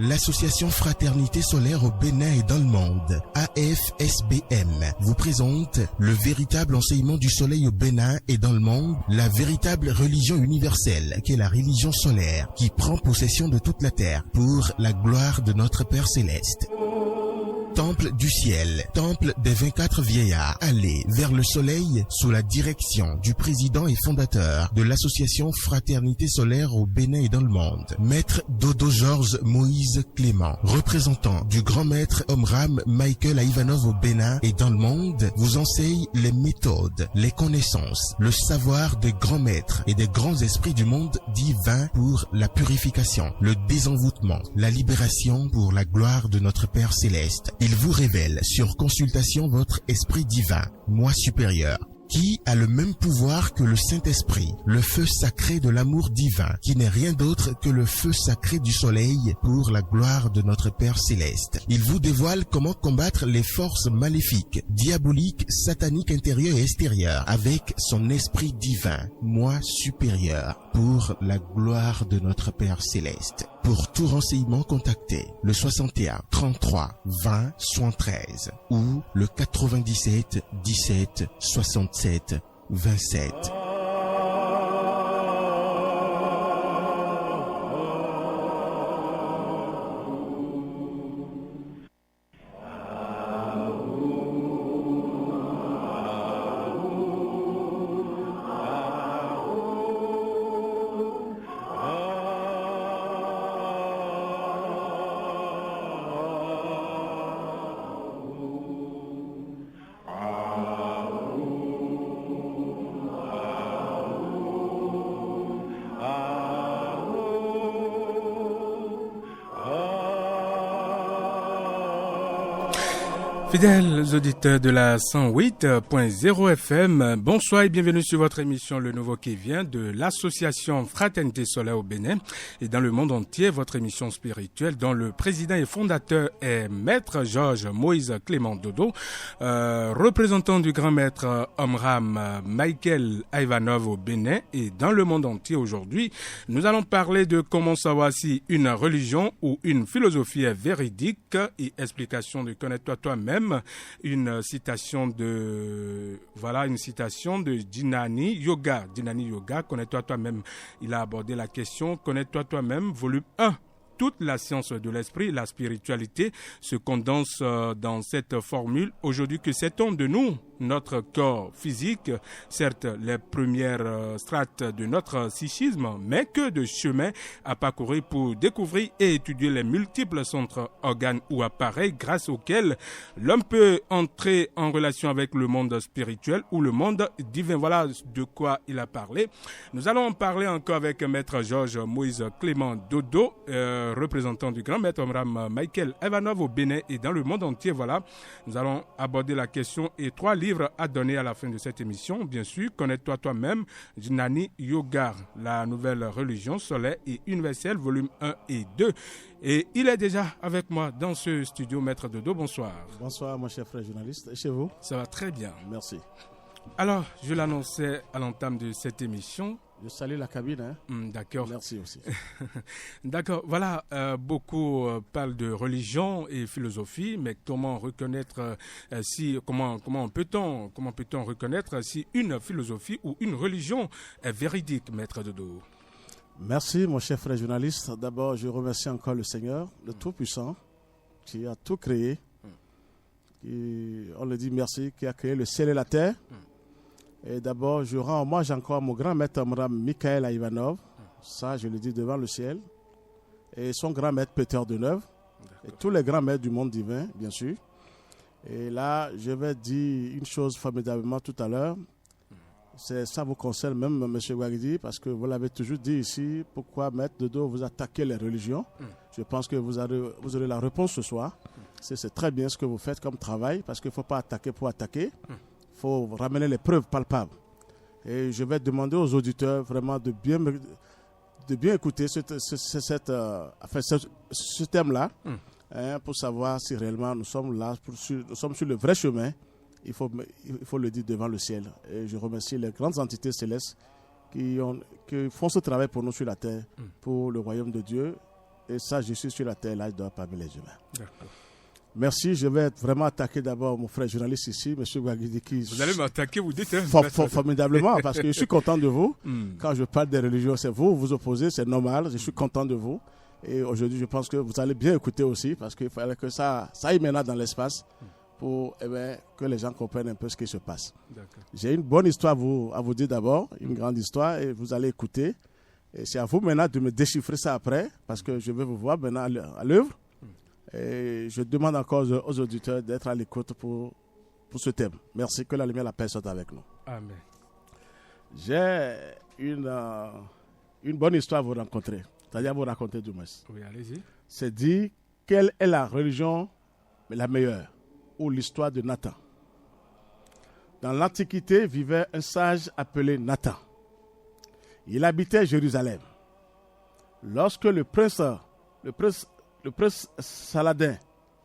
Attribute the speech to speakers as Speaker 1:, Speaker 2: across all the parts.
Speaker 1: L'association Fraternité Solaire au Bénin et dans le monde, AFSBM, vous présente le véritable enseignement du soleil au Bénin et dans le monde, la véritable religion universelle qu'est la religion solaire qui prend possession de toute la terre pour la gloire de notre Père Céleste. Temple du ciel, temple des 24 vieillards, allez vers le soleil sous la direction du président et fondateur de l'association Fraternité Solaire au Bénin et dans le monde, Maître Dodo Georges Moïse Clément, représentant du grand maître Omram Michael Ivanov au Bénin et dans le monde, vous enseigne les méthodes, les connaissances, le savoir des grands maîtres et des grands esprits du monde divin pour la purification, le désenvoûtement, la libération pour la gloire de notre Père Céleste. Il vous révèle sur consultation votre esprit divin, moi supérieur, qui a le même pouvoir que le Saint-Esprit, le feu sacré de l'amour divin, qui n'est rien d'autre que le feu sacré du soleil pour la gloire de notre Père Céleste. Il vous dévoile comment combattre les forces maléfiques, diaboliques, sataniques intérieures et extérieures avec son esprit divin, moi supérieur, pour la gloire de notre Père Céleste. Pour tout renseignement, contactez le 61 33 20 73 ou le 97 17 67 27.
Speaker 2: Fidèles auditeurs de la 108.0 FM, bonsoir et bienvenue sur votre émission Le Nouveau qui vient de l'association Fraternité Solaire au Bénin et dans le monde entier, votre émission spirituelle dont le président et fondateur est Maître Georges Moïse Clément Dodo, représentant du grand maître Omram Michael Ivanov au Bénin et dans le monde entier aujourd'hui. Nous allons parler de comment savoir si une religion ou une philosophie est véridique et explication de Connais-toi toi-même. Une citation de Dhinani Yoga. Dhinani Yoga, connais-toi toi-même. Il a abordé la question connais-toi toi-même, volume 1. Toute la science de l'esprit, la spiritualité se condense dans cette formule. Aujourd'hui, que sait-on de nous? Notre corps physique, certes les premières strates de notre psychisme, mais que de chemin à parcourir pour découvrir et étudier les multiples centres, organes ou appareils grâce auxquels l'homme peut entrer en relation avec le monde spirituel ou le monde divin. Voilà de quoi il a parlé. Nous allons en parler encore avec Maître Georges Moïse Clément Dodo, représentant du grand maître Omram Michael Ivanov au Bénin et dans le monde entier. Voilà, nous allons aborder la question et 3 livres à donner à la fin de cette émission. Bien sûr, connais-toi toi-même, Dhinani Yoga, la nouvelle religion solaire et universelle, volume 1 et 2. Et il est déjà avec moi dans ce studio, Maître Dodo. Bonsoir.
Speaker 3: Bonsoir, mon cher frère journaliste. Et chez vous?
Speaker 2: Ça va très bien.
Speaker 3: Merci.
Speaker 2: Alors, je l'annonçais à l'entame de cette émission.
Speaker 3: Je salue la cabine.
Speaker 2: D'accord.
Speaker 3: Merci aussi.
Speaker 2: D'accord. Voilà, beaucoup parlent de religion et philosophie, mais comment reconnaître comment peut-on reconnaître si une philosophie ou une religion est véridique, Maître Dodo?
Speaker 3: Merci, mon cher frère journaliste. D'abord, je remercie encore le Seigneur, le Tout-Puissant, qui a tout créé. On le dit merci, qui a créé le ciel et la terre. Et d'abord, je rends hommage encore à mon grand maître Omram Michael Ivanov, ça je le dis devant le ciel, et son grand maître Peter Deneuve, et tous les grands maîtres du monde divin, bien sûr. Et là, je vais dire une chose formidablement tout à l'heure, ça vous concerne même, M. Ouagdi, parce que vous l'avez toujours dit ici, pourquoi Maître Dodo vous attaquez les religions. Je pense que vous aurez la réponse ce soir. C'est très bien ce que vous faites comme travail, parce qu'il ne faut pas attaquer pour attaquer. Il faut ramener les preuves palpables. Et je vais demander aux auditeurs vraiment de bien écouter ce thème-là pour savoir si réellement nous sommes là, nous sommes sur le vrai chemin. Il faut le dire devant le ciel. Et je remercie les grandes entités célestes qui font ce travail pour nous sur la terre, pour le royaume de Dieu Et ça, je suis sur la terre, là, je dors parmi les humains.
Speaker 2: D'accord.
Speaker 3: Merci, je vais vraiment attaquer d'abord mon frère journaliste ici, M. Guaguidi, qui...
Speaker 2: Vous allez m'attaquer, vous dites, hein,
Speaker 3: formidablement, parce que je suis content de vous. Quand je parle des religions, c'est vous opposez, c'est normal, je suis content de vous. Et aujourd'hui, je pense que vous allez bien écouter aussi, parce qu'il fallait que ça aille maintenant dans l'espace pour que les gens comprennent un peu ce qui se passe. J'ai une bonne histoire à vous dire d'abord, une grande histoire, et vous allez écouter. Et c'est à vous maintenant de me déchiffrer ça après, parce que je vais vous voir maintenant à l'œuvre. Et je demande encore aux auditeurs d'être à l'écoute pour ce thème. Merci, que la lumière et la paix soient avec nous.
Speaker 2: Amen.
Speaker 3: J'ai une bonne histoire à vous rencontrer, c'est-à-dire à vous raconter du moins.
Speaker 2: Oui, allez-y.
Speaker 3: C'est dit, quelle est la religion la meilleure, ou l'histoire de Nathan. Dans l'Antiquité vivait un sage appelé Nathan. Il habitait Jérusalem. Lorsque le prince Saladin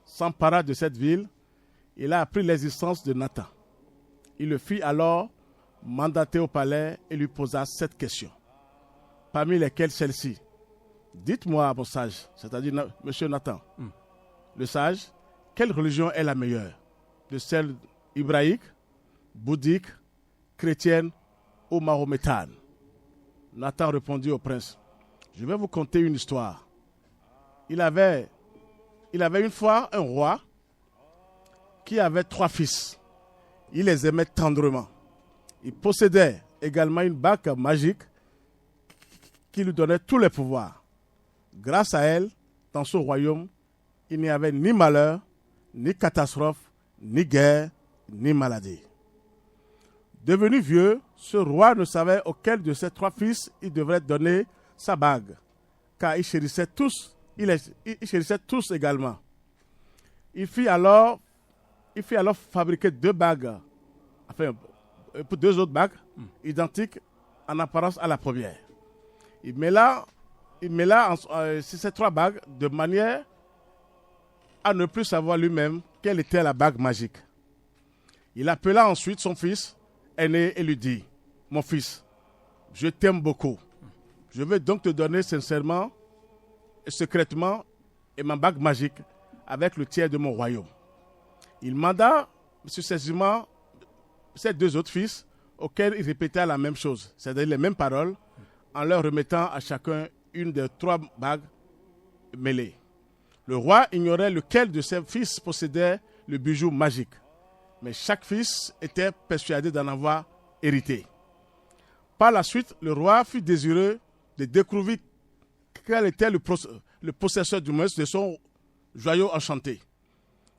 Speaker 3: s'empara de cette ville, il a appris l'existence de Nathan. Il le fit alors mandater au palais et lui posa 7 questions, parmi lesquelles celle-ci. Dites-moi, mon sage, c'est-à-dire monsieur Nathan, le sage, quelle religion est la meilleure? De celle hébraïque, bouddhique, chrétienne ou mahométane? Nathan répondit au prince, je vais vous conter une histoire. Il avait une fois un roi qui avait 3 fils. Il les aimait tendrement. Il possédait également une bague magique qui lui donnait tous les pouvoirs. Grâce à elle, dans ce royaume, il n'y avait ni malheur, ni catastrophe, ni guerre, ni maladie. Devenu vieux, ce roi ne savait auquel de ses 3 fils il devrait donner sa bague, car il chérissait tous également. Il fit alors fabriquer 2 bagues, enfin 2 autres bagues, identiques en apparence à la première. Il mêla ces 3 bagues de manière à ne plus savoir lui-même quelle était la bague magique. Il appela ensuite son fils aîné et lui dit, mon fils, je t'aime beaucoup. Je vais donc te donner sincèrement et secrètement ma bague magique avec le tiers de mon royaume. Il manda successivement ses 2 autres fils auxquels il répéta la même chose, c'est-à-dire les mêmes paroles, en leur remettant à chacun une des 3 bagues mêlées. Le roi ignorait lequel de ses fils possédait le bijou magique, mais chaque fils était persuadé d'en avoir hérité. Par la suite, le roi fut désireux de découvrir quel était le possesseur du moins de son joyau enchanté.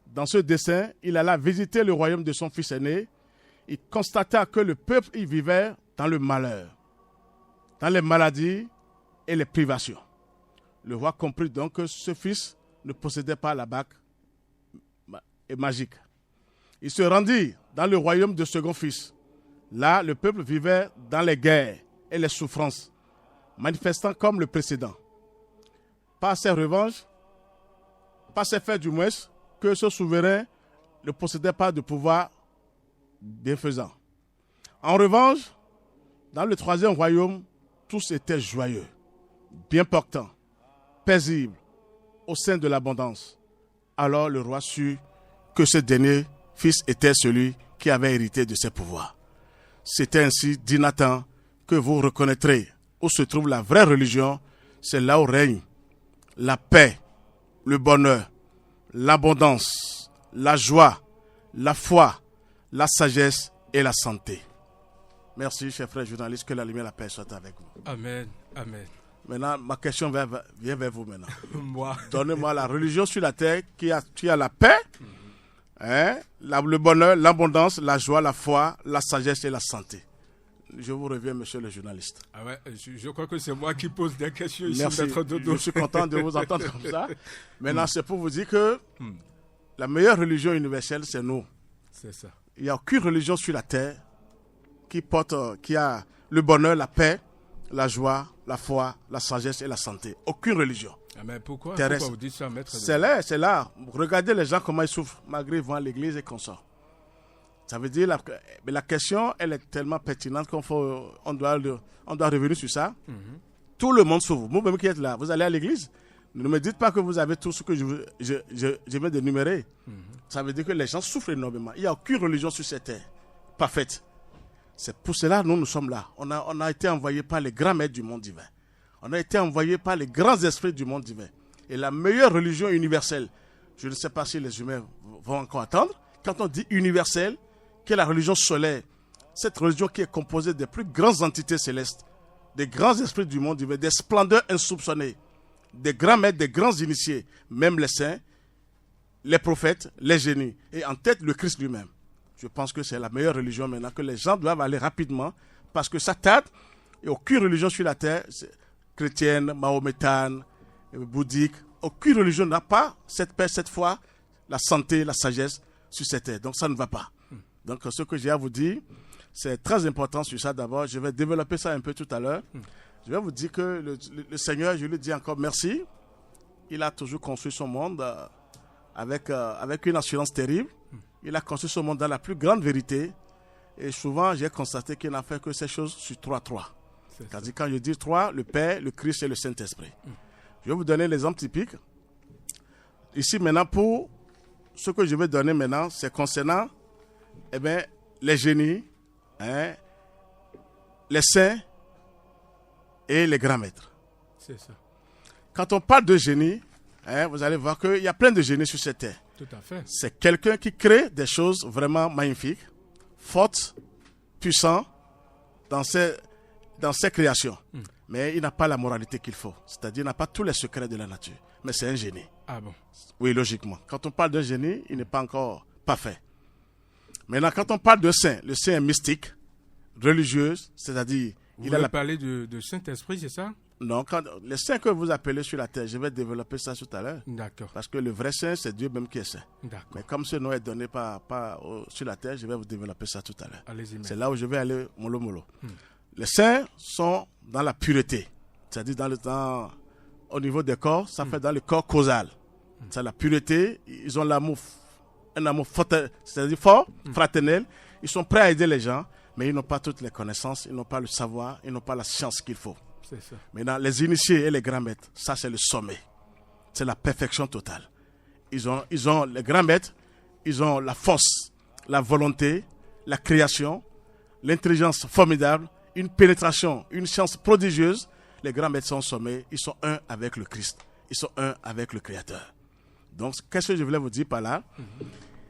Speaker 3: Dans ce dessein, il alla visiter le royaume de son fils aîné. Il constata que le peuple y vivait dans le malheur, dans les maladies et les privations. Le roi comprit donc que ce fils ne possédait pas la bague magique. Il se rendit dans le royaume de second fils. Là, le peuple vivait dans les guerres et les souffrances, manifestant comme le précédent. Par ses faits du moins, que ce souverain ne possédait pas de pouvoir bienfaisant. En revanche, dans le 3e royaume, tous étaient joyeux, bien portants, paisibles, au sein de l'abondance. Alors le roi sut que ce dernier fils était celui qui avait hérité de ses pouvoirs. C'est ainsi, dit Nathan, que vous reconnaîtrez où se trouve la vraie religion. C'est là où règne la paix, le bonheur, l'abondance, la joie, la foi, la sagesse et la santé. Merci, chers frères journalistes, que la lumière et la paix soient avec vous.
Speaker 2: Amen, amen.
Speaker 3: Maintenant, ma question vient vers vous maintenant.
Speaker 2: Moi.
Speaker 3: Donnez-moi la religion sur la terre qui a la paix, le bonheur, l'abondance, la joie, la foi, la sagesse et la santé. Je vous reviens, monsieur le journaliste.
Speaker 2: Ah ouais, je crois que c'est moi qui pose des questions ici.
Speaker 3: Merci, je suis content de vous entendre comme ça. Maintenant, c'est pour vous dire que la meilleure religion universelle, c'est nous.
Speaker 2: C'est ça.
Speaker 3: Il n'y a aucune religion sur la terre qui a le bonheur, la paix, la joie, la foi, la sagesse et la santé. Aucune religion.
Speaker 2: Ah mais pourquoi vous dites ça, maître?
Speaker 3: C'est là. Regardez les gens comment ils souffrent, malgré qu'ils vont à l'église et qu'on sort. Ça veut dire, la question, elle est tellement pertinente qu'on doit revenir sur ça. Tout le monde souffre. Vous-même qui êtes là, vous allez à l'église, Ne me dites pas que vous avez tout ce que je viens d'énumérer. Ça veut dire que les gens souffrent énormément. Il n'y a aucune religion sur cette terre parfaite. C'est pour cela que nous sommes là. On a été envoyés par les grands maîtres du monde divin. On a été envoyés par les grands esprits du monde divin. Et la meilleure religion universelle, je ne sais pas si les humains vont encore attendre, quand on dit universelle, qui est la religion solaire, cette religion qui est composée des plus grandes entités célestes, des grands esprits du monde divin, des splendeurs insoupçonnées, des grands maîtres, des grands initiés, même les saints, les prophètes, les génies, et en tête le Christ lui-même. Je pense que c'est la meilleure religion maintenant, que les gens doivent aller rapidement, parce que ça tarde, et aucune religion sur la terre, chrétienne, mahométane, bouddhique, aucune religion n'a pas cette paix, cette foi, la santé, la sagesse sur cette terre. Donc ça ne va pas. Donc ce que j'ai à vous dire, c'est très important sur ça d'abord. Je vais développer ça un peu tout à l'heure. Je vais vous dire que le Seigneur, je lui dis encore merci. Il a toujours construit son monde avec une assurance terrible. Il a construit son monde dans la plus grande vérité. Et souvent, j'ai constaté qu'il n'a fait que ces choses sur 3. C'est-à-dire quand je dis 3, le Père, le Christ et le Saint-Esprit. Je vais vous donner l'exemple typique. Ici maintenant, pour ce que je vais donner maintenant, c'est concernant les génies, les saints et les grands maîtres.
Speaker 2: C'est ça.
Speaker 3: Quand on parle de génie, vous allez voir qu'il y a plein de génies sur cette terre.
Speaker 2: Tout à fait.
Speaker 3: C'est quelqu'un qui crée des choses vraiment magnifiques, fortes, puissantes dans ses créations. Mais il n'a pas la moralité qu'il faut. C'est-à-dire il n'a pas tous les secrets de la nature. Mais c'est un génie.
Speaker 2: Ah bon?
Speaker 3: Oui, logiquement. Quand on parle d'un génie, il n'est pas encore parfait. Maintenant, quand on parle de saint, le saint est mystique, religieux, c'est-à-dire...
Speaker 2: Vous voulez parler de Saint-Esprit, c'est ça?
Speaker 3: Non, les saints que vous appelez sur la terre, je vais développer ça tout à l'heure.
Speaker 2: D'accord.
Speaker 3: Parce que le vrai saint, c'est Dieu même qui est saint.
Speaker 2: D'accord.
Speaker 3: Mais comme ce nom est donné sur la terre, je vais vous développer ça tout à l'heure.
Speaker 2: Allez-y.
Speaker 3: C'est là où je vais aller mollo. Les saints sont dans la pureté. C'est-à-dire au niveau des corps, ça fait dans le corps causal. C'est la pureté, ils ont l'amour, un amour fort, c'est-à-dire fort, fraternel. Ils sont prêts à aider les gens, mais ils n'ont pas toutes les connaissances, ils n'ont pas le savoir, ils n'ont pas la science qu'il faut.
Speaker 2: C'est ça.
Speaker 3: Maintenant, les initiés et les grands maîtres, ça c'est le sommet. C'est la perfection totale. Ils ont les grands maîtres, ils ont la force, la volonté, la création, l'intelligence formidable, une pénétration, une science prodigieuse. Les grands maîtres sont au sommet, ils sont un avec le Christ, ils sont un avec le Créateur. Donc, qu'est-ce que je voulais vous dire par là?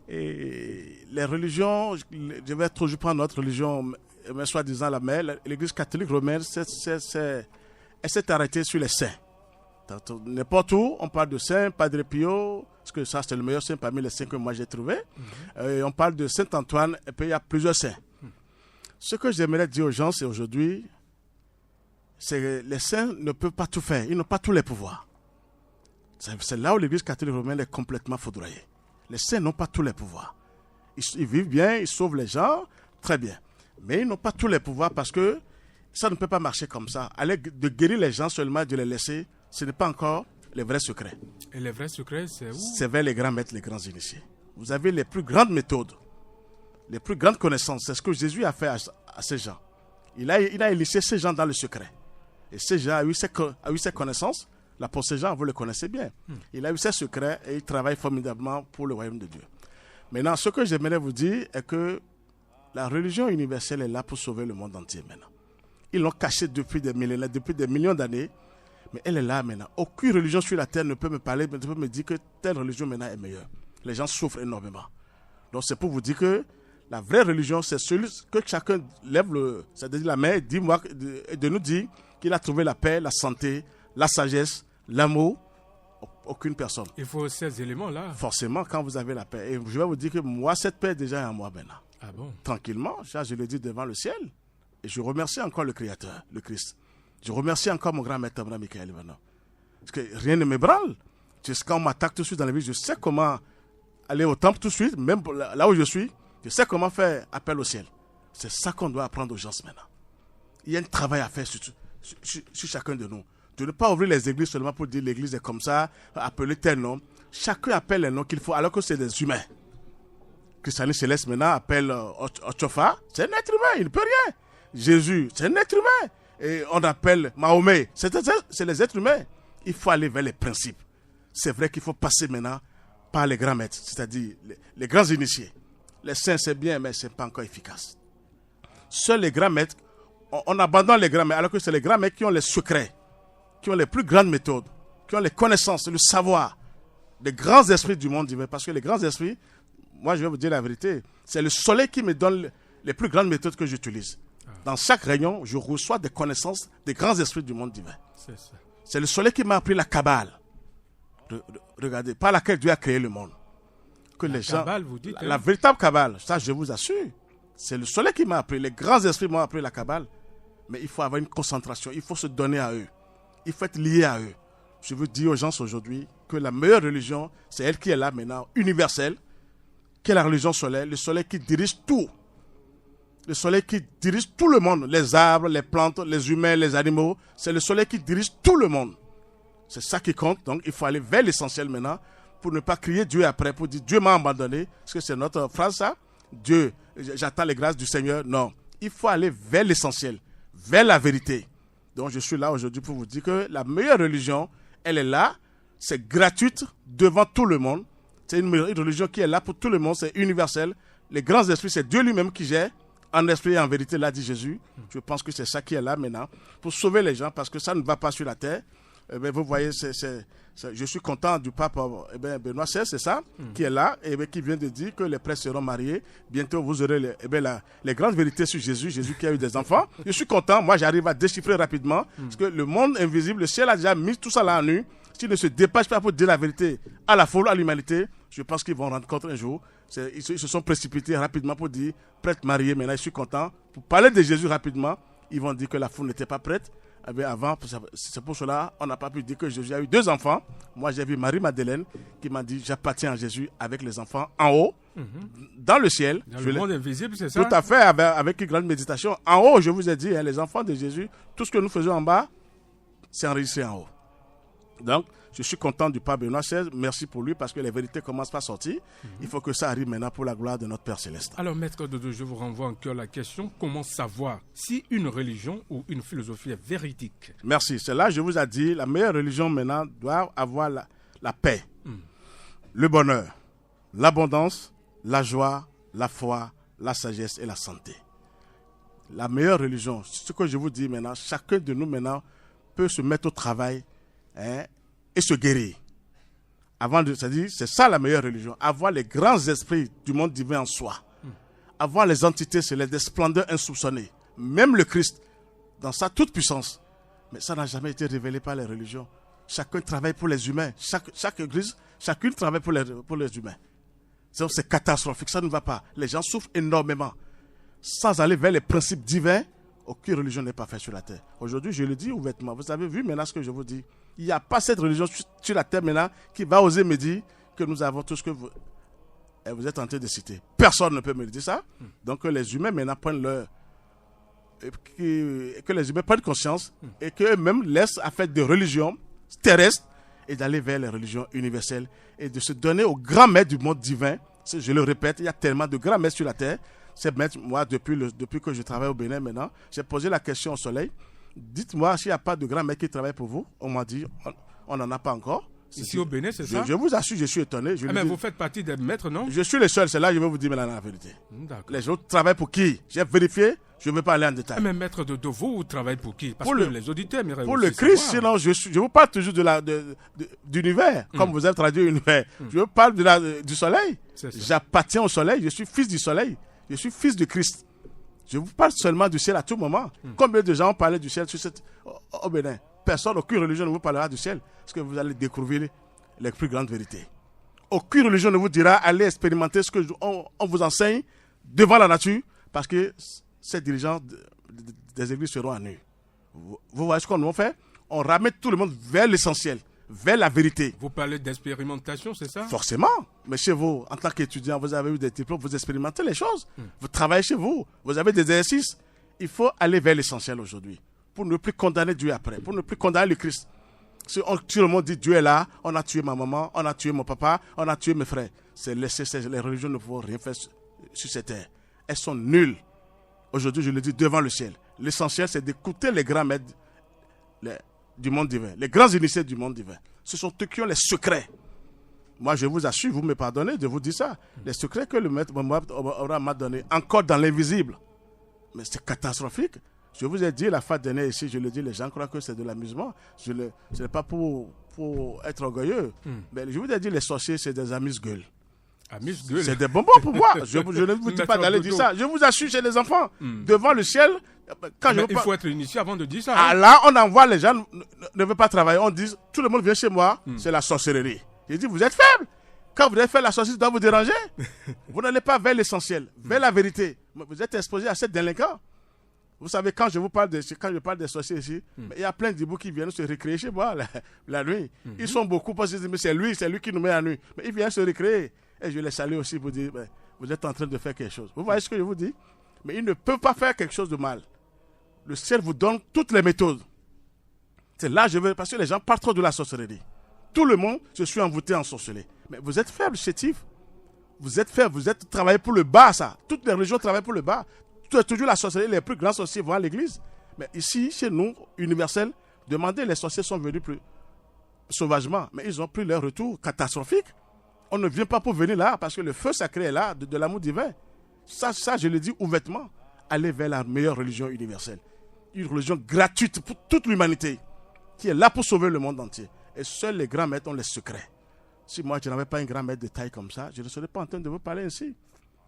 Speaker 3: Et les religions, je vais toujours prendre notre religion, mais soi-disant la mère, l'église catholique romaine, elle s'est arrêtée sur les saints. N'importe où, on parle de saint Padre Pio, parce que ça c'est le meilleur saint parmi les saints que moi j'ai trouvé. Et on parle de saint Antoine, et puis il y a plusieurs saints. Ce que j'aimerais dire aux gens, c'est aujourd'hui, c'est que les saints ne peuvent pas tout faire, ils n'ont pas tous les pouvoirs. C'est là où l'église catholique romaine est complètement foudroyée. Les saints n'ont pas tous les pouvoirs. Ils vivent bien, ils sauvent les gens, très bien. Mais ils n'ont pas tous les pouvoirs parce que ça ne peut pas marcher comme ça. Aller de guérir les gens seulement, de les laisser, ce n'est pas encore les vrais secrets.
Speaker 2: Et les vrais secrets, c'est où?
Speaker 3: C'est vers les grands maîtres, les grands initiés. Vous avez les plus grandes méthodes, les plus grandes connaissances. C'est ce que Jésus a fait à ces gens. Il a initié ces gens dans le secret. Et ces gens ont eu ces connaissances. Là, pour ces gens, vous le connaissez bien. Il a eu ses secrets et il travaille formidablement pour le royaume de Dieu. Maintenant, ce que j'aimerais vous dire est que la religion universelle est là pour sauver le monde entier maintenant. Ils l'ont cachée depuis des millénaires, depuis des millions d'années, mais elle est là maintenant. Aucune religion sur la terre ne peut me parler, ne peut me dire que telle religion maintenant est meilleure. Les gens souffrent énormément. Donc c'est pour vous dire que la vraie religion, c'est celui que chacun lève c'est-à-dire la main et de nous dire qu'il a trouvé la paix, la santé, la sagesse, l'amour. Aucune personne.
Speaker 2: Il faut ces éléments-là.
Speaker 3: Forcément, quand vous avez la paix. Et je vais vous dire que moi, cette paix déjà est en moi maintenant.
Speaker 2: Ah bon? Tranquillement,
Speaker 3: ça je le dis devant le ciel. Et je remercie encore le Créateur, le Christ. Je remercie encore mon grand maître Abraham Michael Ivano. Parce que rien ne m'ébranle. Quand on m'attaque tout de suite dans la vie, je sais comment aller au temple tout de suite, même là où je suis. Je sais comment faire appel au ciel. C'est ça qu'on doit apprendre aux gens maintenant. Il y a un travail à faire sur chacun de nous. De ne pas ouvrir les églises seulement pour dire l'église est comme ça, appeler tel nom. Chacun appelle les noms qu'il faut, alors que c'est des humains. Christianisme Céleste maintenant appelle Ochofa, c'est un être humain, il ne peut rien. Jésus, c'est un être humain. Et on appelle Mahomet, c'est les êtres humains. Il faut aller vers les principes. C'est vrai qu'il faut passer maintenant par les grands maîtres, c'est-à-dire les grands initiés. Les saints, c'est bien, mais ce n'est pas encore efficace. Seuls les grands maîtres, on abandonne les grands maîtres, alors que c'est les grands maîtres qui ont les secrets, qui ont les plus grandes méthodes, qui ont les connaissances, le savoir, des grands esprits du monde divin. Parce que les grands esprits, moi je vais vous dire la vérité, c'est le soleil qui me donne les plus grandes méthodes que j'utilise. Dans chaque réunion, je reçois des connaissances des grands esprits du monde divin. C'est le soleil qui m'a appris la Kabbale. Regardez, par laquelle Dieu a créé le monde. Que les gens,
Speaker 2: Kabbale, vous dites,
Speaker 3: la véritable Kabbale, ça je vous assure. C'est le soleil qui m'a appris. Les grands esprits m'ont appris la Kabbale. Mais il faut avoir une concentration. Il faut se donner à eux. Il faut être lié à eux. Je veux dire aux gens aujourd'hui que la meilleure religion, c'est elle qui est là maintenant, universelle, qui est la religion solaire, le soleil qui dirige tout. Le soleil qui dirige tout le monde. Les arbres, les plantes, les humains, les animaux. C'est le soleil qui dirige tout le monde. C'est ça qui compte. Donc il faut aller vers l'essentiel maintenant pour ne pas crier Dieu après, pour dire Dieu m'a abandonné. Parce que c'est notre phrase ça. Dieu, j'attends les grâces du Seigneur. Non. Il faut aller vers l'essentiel, vers la vérité. Donc je suis là aujourd'hui pour vous dire que la meilleure religion, elle est là. C'est gratuite devant tout le monde. C'est une religion qui est là pour tout le monde. C'est universel. Les grands esprits, c'est Dieu lui-même qui gère. En esprit et en vérité, là dit Jésus. Je pense que c'est ça qui est là maintenant pour sauver les gens parce que ça ne va pas sur la terre. Eh bien, vous voyez, je suis content du pape Benoît XVI, c'est ça, qui est là et qui vient de dire que les prêtres seront mariés. Bientôt, vous aurez les grandes vérités sur Jésus, Jésus qui a eu des enfants. Je suis content, moi j'arrive à déchiffrer rapidement parce que le monde invisible, le ciel a déjà mis tout ça là en nu. S'ils ne se dépassent pas pour dire la vérité à la foule, à l'humanité, je pense qu'ils vont rendre compte un jour. Ils se sont précipités rapidement pour dire prêtre marié. Maintenant, je suis content. Pour parler de Jésus rapidement, ils vont dire que la foule n'était pas prête. Avant, c'est pour cela on n'a pas pu dire que Jésus a eu 2 enfants. Moi, j'ai vu Marie-Madeleine qui m'a dit j'appartiens à Jésus avec les enfants en haut, dans le ciel.
Speaker 2: Dans le monde invisible, c'est ça?
Speaker 3: Tout à fait, avec une grande méditation. En haut, je vous ai dit, les enfants de Jésus, tout ce que nous faisons en bas, c'est enregistré en haut. Donc, je suis content du pape Benoît XVI. Merci pour lui parce que les vérités commencent à sortir. Il faut que ça arrive maintenant pour la gloire de notre Père Céleste.
Speaker 2: Alors, Maître Dodo, je vous renvoie encore la question. Comment savoir si une religion ou une philosophie est véridique?
Speaker 3: Merci. C'est là, je vous ai dit, la meilleure religion maintenant doit avoir la paix, le bonheur, l'abondance, la joie, la foi, la sagesse et la santé. La meilleure religion, ce que je vous dis maintenant, chacun de nous maintenant peut se mettre au travail et se guérir. C'est ça la meilleure religion. Avoir les grands esprits du monde divin en soi. Avoir les entités célestes, des splendeurs insoupçonnées. Même le Christ, dans sa toute puissance. Mais ça n'a jamais été révélé par les religions. Chacun travaille pour les humains. Chaque église, chacune travaille pour les humains. C'est catastrophique, ça ne va pas. Les gens souffrent énormément. Sans aller vers les principes divins, aucune religion n'est pas faite sur la terre. Aujourd'hui, je le dis ouvertement. Vous avez vu maintenant ce que je vous dis. Il n'y a pas cette religion sur la terre maintenant qui va oser me dire que nous avons tout ce que vous êtes en train de citer. Personne ne peut me dire ça. Donc que les humains maintenant prennent que les humains prennent conscience et qu'eux-mêmes laissent à faire des religions terrestres et d'aller vers les religions universelles et de se donner aux grands maîtres du monde divin. Je le répète, il y a tellement de grands maîtres sur la terre. Ces maîtres, moi, depuis que je travaille au Bénin maintenant, j'ai posé la question au soleil. Dites-moi s'il n'y a pas de grands maîtres qui travaillent pour vous. On m'a dit, on n'en a pas encore.
Speaker 2: Ici au Bénin, c'est ça?
Speaker 3: Je vous assure, je suis étonné.
Speaker 2: Mais vous faites partie des maîtres, non?
Speaker 3: Je suis le seul, c'est là que je vais vous dire maintenant la vérité. Les autres travaillent pour qui? J'ai vérifié, je ne veux pas aller en détail.
Speaker 2: Mais maître Dodo, vous travaillez pour qui? Parce que les auditeurs
Speaker 3: pour le Christ, sinon je vous parle toujours d'univers, comme vous avez traduit univers. Je vous parle du soleil. J'appartiens au soleil, je suis fils du soleil. Je suis fils de Christ. Je vous parle seulement du ciel à tout moment. Combien de gens ont parlé du ciel au Bénin? Personne, aucune religion ne vous parlera du ciel. Parce que vous allez découvrir les plus grandes vérités. Aucune religion ne vous dira allez expérimenter ce qu'on vous enseigne devant la nature. Parce que ces dirigeants des églises seront à nu. Vous voyez ce qu'on nous fait? On ramène tout le monde vers l'essentiel, vers la vérité.
Speaker 2: Vous parlez d'expérimentation, c'est ça?
Speaker 3: Forcément. Mais chez vous, en tant qu'étudiant, vous avez eu des diplômes, vous expérimentez les choses. Vous travaillez chez vous, vous avez des exercices. Il faut aller vers l'essentiel aujourd'hui. Pour ne plus condamner Dieu après, pour ne plus condamner le Christ. Si tout le monde dit Dieu est là, on a tué ma maman, on a tué mon papa, on a tué mes frères. Les religions ne vont rien faire sur cette terre. Elles sont nulles. Aujourd'hui, je le dis devant le ciel. L'essentiel, c'est d'écouter les grands maîtres, du monde divin, les grands initiés du monde divin. Ce sont eux qui ont les secrets. Moi, je vous assure, vous me pardonnez de vous dire ça. Les secrets que le maître m'a donné, encore dans l'invisible. Mais c'est catastrophique. Je vous ai dit la fois dernière ici, je le dis, les gens croient que c'est de l'amusement. Ce n'est pas pour être orgueilleux. Mais je vous ai dit, les sorciers, c'est des amuse-gueules.
Speaker 2: Amuse-gueules.
Speaker 3: C'est des bonbons pour moi. Je ne vous dis pas d'aller dire ça. Je vous assure, chez les enfants, devant le ciel,
Speaker 2: il faut être initié avant de dire ça.
Speaker 3: Ah, là, on envoie les gens, ne veulent pas travailler. On dit, tout le monde vient chez moi, c'est la sorcellerie. J'ai dit, vous êtes faible. Quand vous allez faire la sorcellerie, ça doit vous déranger. Vous n'allez pas vers l'essentiel, vers la vérité. Vous êtes exposé à cette délinquance. Vous savez, quand je parle des sorciers ici, il y a plein d'hibous qui viennent se récréer chez moi la nuit. Ils sont beaucoup parce qu'ils disent, mais c'est lui qui nous met à nuit. Mais ils viennent se récréer. Et je les salue aussi pour dire, vous êtes en train de faire quelque chose. Vous voyez ce que je vous dis? Mais ils ne peuvent pas faire quelque chose de mal. Le ciel vous donne toutes les méthodes. C'est là que je veux, parce que les gens partent trop de la sorcellerie. Tout le monde, je suis envoûté en sorcellerie. Mais vous êtes faible, chétif. Vous êtes faible, vous êtes travaillé pour le bas, ça. Toutes les religions travaillent pour le bas. Toujours la sorcellerie, les plus grands sorciers vont à l'église. Mais ici, chez nous, universel, demandez, les sorciers sont venus plus sauvagement. Mais ils ont pris leur retour catastrophique. On ne vient pas pour venir là, parce que le feu sacré est là, de l'amour divin. Ça, je le dis ouvertement. Allez vers la meilleure religion universelle. Une religion gratuite pour toute l'humanité, qui est là pour sauver le monde entier. Et seuls les grands maîtres ont les secrets. Si moi, je n'avais pas un grand maître de taille comme ça, je ne serais pas en train de vous parler ainsi.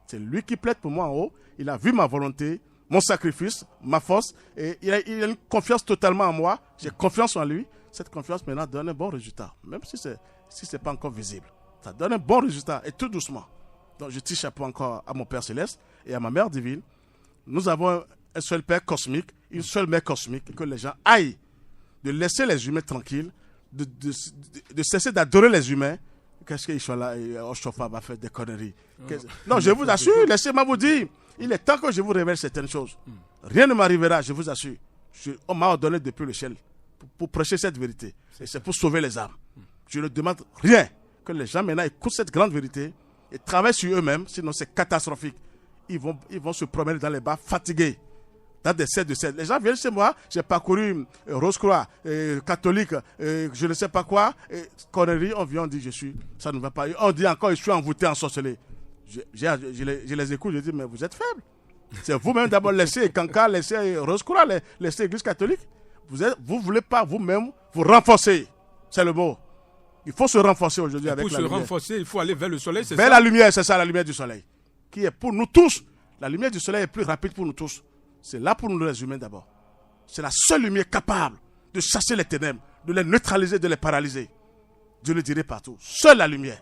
Speaker 3: C'est lui qui plaide pour moi en haut. Il a vu ma volonté, mon sacrifice, ma force. Et il a une confiance totalement en moi. J'ai confiance en lui. Cette confiance maintenant donne un bon résultat. Même si ce n'est pas encore visible. Ça donne un bon résultat. Et tout doucement. Donc je tire chapeau encore à mon Père Céleste et à ma Mère Divine. Nous avons un seul Père cosmique, une seule Mère cosmique. Que les gens aillent de laisser les humains tranquilles. De cesser d'adorer les humains. Qu'est-ce qu'ils sont là? Oshofa va faire des conneries. Non, je vous assure, laissez-moi vous dire. Il est temps que je vous révèle certaines choses. Rien ne m'arrivera, je vous assure. On m'a ordonné depuis le ciel pour prêcher cette vérité. Et c'est pour sauver les âmes. Je ne demande rien. Que les gens maintenant écoutent cette grande vérité et travaillent sur eux-mêmes, sinon c'est catastrophique. Ils vont se promener dans les bars fatigués. Dans des sets de sets. Les gens viennent chez moi, j'ai parcouru Rose-Croix, catholique, je ne sais pas quoi, conneries, on vient, on dit ça ne va pas. On dit encore, je suis envoûté, ensorcelé. Je les écoute, je dis, mais vous êtes faibles. C'est vous-même d'abord laisser Kanka, laisser Rose-Croix, laisser l'Église catholique. Vous ne voulez pas vous-même vous renforcer. C'est le mot. Il faut se renforcer aujourd'hui avec la lumière. Pour se renforcer,
Speaker 2: il faut aller vers le soleil, c'est ça?
Speaker 3: Vers la lumière, c'est ça, la lumière du soleil. Qui est pour nous tous. La lumière du soleil est plus rapide pour nous tous. C'est là pour nous les humains d'abord. C'est la seule lumière capable de chasser les ténèbres, de les neutraliser, de les paralyser. Dieu le dirait partout. Seule la lumière.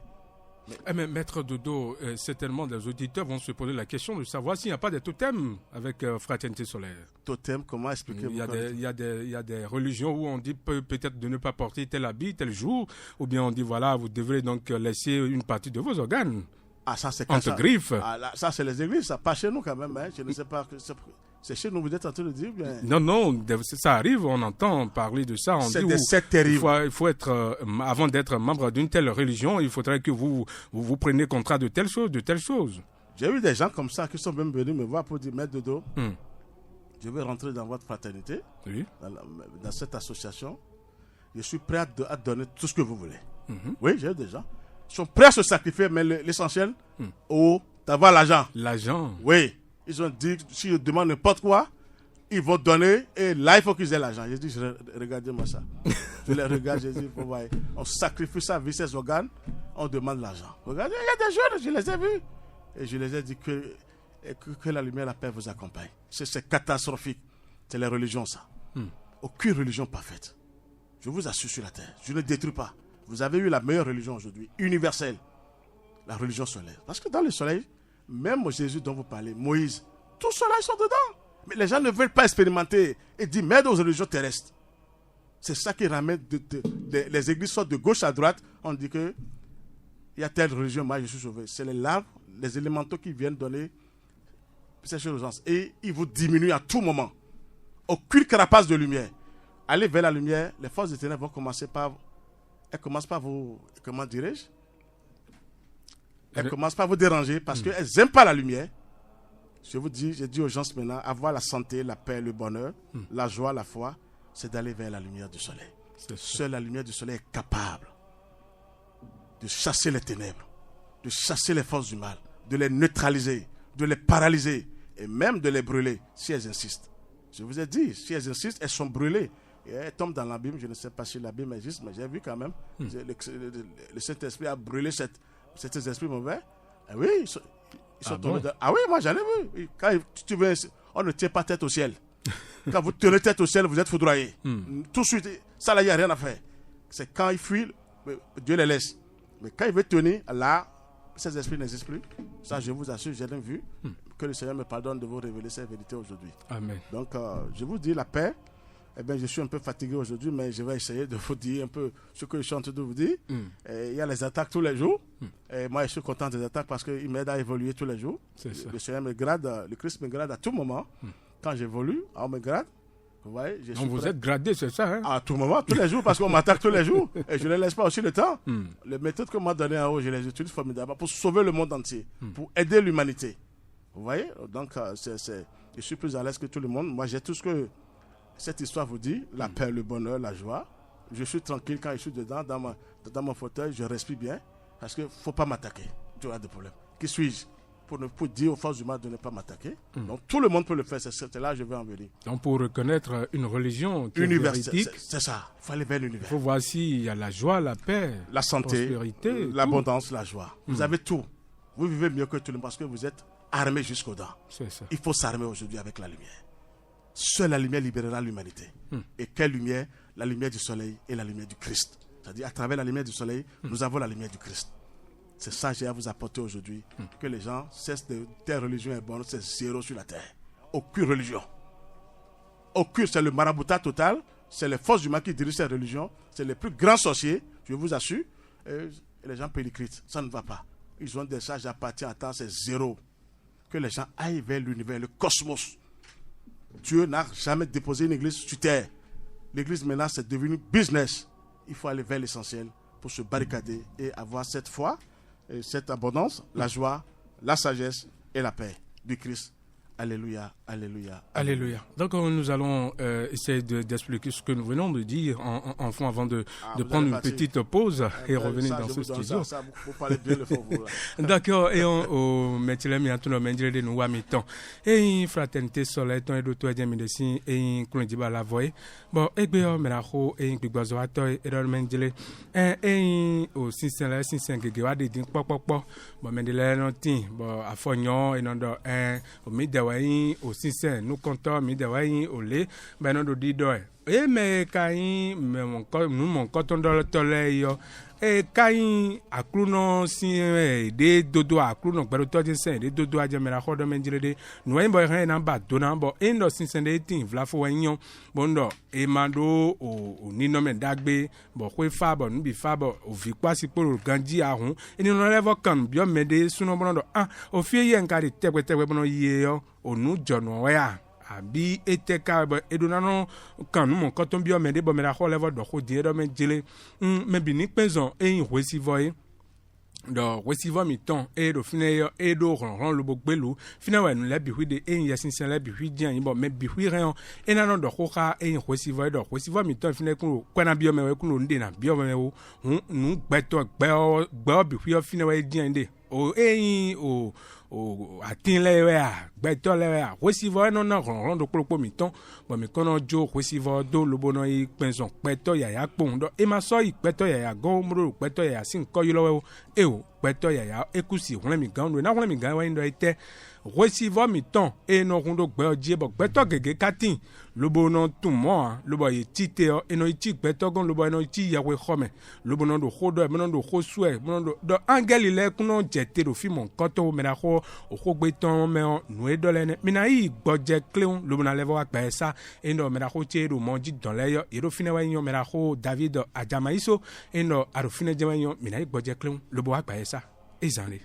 Speaker 2: Mais Maître Dodo, certainement les auditeurs vont se poser la question de savoir s'il n'y a pas de totem avec Fraternité Solaire.
Speaker 3: Totem, comment expliquer?
Speaker 2: Il y a des religions où on dit peut-être de ne pas porter tel habit, tel jour, ou bien on dit voilà, vous devrez donc laisser une partie de vos organes.
Speaker 3: Ah, ça c'est
Speaker 2: entre griffes.
Speaker 3: Ah, là, ça c'est les églises, ça pas chez nous quand même. Hein. Je ne sais pas. C'est chez nous, vous êtes en train de dire bien.
Speaker 2: Non, ça arrive, on entend parler de ça.
Speaker 3: C'est des sectes terribles.
Speaker 2: Il faut être, avant d'être membre d'une telle religion, il faudrait que vous preniez contrat de telle chose.
Speaker 3: J'ai eu des gens comme ça qui sont même venus me voir pour dire, Maître Dodo, je vais rentrer dans votre fraternité,
Speaker 2: oui,
Speaker 3: dans cette association. Je suis prêt à donner tout ce que vous voulez. Oui, j'ai eu des gens. Ils sont prêts à se sacrifier, mais l'essentiel, d'avoir l'argent.
Speaker 2: L'argent?
Speaker 3: Oui. Ils ont dit, si je demande n'importe quoi, ils vont donner, et là, il faut qu'ils aient l'argent. J'ai dit, regardez-moi ça. Je les regarde, j'ai dit, on sacrifie sa vie, ses organes, on demande l'argent. Regardez, il y a des jeunes, je les ai vus. Et je les ai dit que la lumière, la paix vous accompagne. C'est catastrophique. C'est les religions, ça. Aucune religion parfaite. Je vous assure sur la terre. Je ne détruis pas. Vous avez eu la meilleure religion aujourd'hui, universelle. La religion solaire. Parce que dans le soleil, même Jésus dont vous parlez, Moïse, tout cela, ils sont dedans. Mais les gens ne veulent pas expérimenter et dire, mais aux religions terrestres. C'est ça qui ramène les églises sortent de gauche à droite. On dit que il y a telle religion, moi je suis sauvé. C'est les larves, les élémentaux qui viennent donner ces choses. Et ils vous diminuent à tout moment. Aucune carapace de lumière. Allez vers la lumière, les forces des ténèbres vont commencer par... Elles commencent par vous... Comment dirais-je? Elles commencent par vous déranger parce qu'elles n'aiment pas la lumière. Je vous dis, j'ai dit aux gens maintenant, avoir la santé, la paix, le bonheur, la joie, la foi, c'est d'aller vers la lumière du soleil. Seule la lumière du soleil est capable de chasser les ténèbres, de chasser les forces du mal, de les neutraliser, de les paralyser et même de les brûler si elles insistent. Je vous ai dit, si elles insistent, elles sont brûlées. Et elles tombent dans l'abîme. Je ne sais pas si l'abîme existe, mais j'ai vu quand même. Le Saint-Esprit a brûlé cet esprit mauvais. Et oui, ils sont tombés dans... Ah oui, moi j'en ai vu. Quand tu veux, on ne tient pas tête au ciel. Quand vous tenez tête au ciel, vous êtes foudroyé. Tout de suite, ça là, il n'y a rien à faire. C'est quand ils fuient, Dieu les laisse. Mais quand il veut tenir, là, ces esprits n'existent plus. Ça, je vous assure, j'ai bien vu. Que le Seigneur me pardonne de vous révéler cette vérité aujourd'hui.
Speaker 2: Amen.
Speaker 3: Donc, je vous dis la paix. Eh bien, je suis un peu fatigué aujourd'hui, mais je vais essayer de vous dire un peu ce que je suis en train de vous dire. Il y a les attaques tous les jours. Et moi, je suis content des attaques parce qu'ils m'aident à évoluer tous les jours. Le Seigneur me grade, le Christ me grade à tout moment. Quand j'évolue, on me grade. Vous voyez,
Speaker 2: vous êtes gradé, c'est ça, hein?
Speaker 3: À tout moment, tous les jours, parce qu'on m'attaque tous les jours. Et je ne laisse pas aussi le temps. Les méthodes qu'on m'a données en haut, je les utilise formidablement pour sauver le monde entier, pour aider l'humanité. Vous voyez? Donc, je suis plus à l'aise que tout le monde. Moi, j'ai tout ce que cette histoire vous dit, la paix, le bonheur, la joie. Je suis tranquille quand je suis dedans, dans mon fauteuil, je respire bien, parce qu'il ne faut pas m'attaquer. Tu as des problèmes. Qui suis-je pour dire aux forces du mal de ne pas m'attaquer? Donc tout le monde peut le faire, c'est là que je vais en venir.
Speaker 2: Donc pour reconnaître une religion qui est véridique,
Speaker 3: c'est ça, il faut aller vers l'univers.
Speaker 2: Il faut voir s'il y a la joie, la paix,
Speaker 3: la santé, l'abondance, la joie. Vous avez tout. Vous vivez mieux que tout le monde parce que vous êtes armé jusqu'aux dents.
Speaker 2: C'est ça.
Speaker 3: Il faut s'armer aujourd'hui avec la lumière. Seule la lumière libérera l'humanité. Et quelle lumière? La lumière du soleil et la lumière du Christ. C'est-à-dire, à travers la lumière du soleil, nous avons la lumière du Christ. C'est ça que j'ai à vous apporter aujourd'hui. Que les gens cessent de telle religion est bonne, c'est zéro sur la terre. Aucune religion. Aucune, c'est le maraboutat total. C'est les forces du mal qui dirigent cette religion. C'est les plus grands sorciers, je vous assure. Et les gens périclitent. Ça ne va pas. Ils ont des sages à partir à temps, c'est zéro. Que les gens aillent vers l'univers, le cosmos. Dieu n'a jamais déposé une église sur terre. L'église maintenant c'est devenu business. Il faut aller vers l'essentiel pour se barricader et avoir cette foi, et cette abondance, la joie, la sagesse et la paix du Christ. Alléluia, alléluia,
Speaker 2: alléluia. Donc nous allons essayer d'expliquer ce que nous venons de dire en fond avant de prendre une petite pause et revenir dans ce studio.
Speaker 3: Vous parlez bien le fond.
Speaker 2: D'accord, et on mettait les miens tout le monde de nous à mi-temps. Et une fraternité soleil, ton et d'autres et médecins et une colonie la voix. Bon, et bien, mais la ho et une gbazo à toi et dans le mendile. Et au 605 gigawatt de din pop. Bon, mais de l'air non tin. Bon, à Fognon et non dans un au midi au 600 nous comptons midi au lait. Ben non de didoy. Et mais quand nous mon coton dans le toleil. Et quand à clounon si des dodo à clounon pero toi dis des dodo à jamera ho de mendile de nous en boy rien en bas donnant bon et dans 618 vla fo wagnon bon et mando au nino men dagbe bon ko fa bon bi fa bon o vi kwa si pour gandi a hun et nous lève kan bio mede suno bon au fie yen ka de tegwe bon ye yo o nu jono wa abi eteka edonano kan mon coton bio mede bo me la ho level do ho die do men jele me bi ni pezon e recevoir do recevoir mi ton e do fine e do ron lo bogbelu fine wa nu la bi hu de e yasin sen la bi hu dian bo me bi hu ren e na no do ho ka e recevoir mi ton fine kun ko na bio me we kun nde na bio me wo nu gbeto gbe bi hu fine wa dian de o e o atinle we a gbeto le we a recevoir non na ron do popo mi ton bo mi kono jo recevoir do lo bono i penson gbeto ya pon do e ma so i gbeto ya go mro gbeto ya sin ko yilo we e o gbeto ya ekusi won mi gan do na won mi gan wa ndo ite recevoir mi ton e no rundo gbe oje bo gbeto gege katin lo bono tun mo lo bo ye tite o e no ti gbeto gon lo bo no ti ya we khome lo bono do khodo e bono do khosue bono do angeli le kuno jete do fi mon koto me na ho o khogbe ton me no e dole ne mina yi gboje cleon lo bono levo agba esa e no me na ho che do monji don le yo e do fine wa yin me na ho David Ajamaiso e no aro fine je wa yin mina yi gboje cleon lo bo agba esa e zanle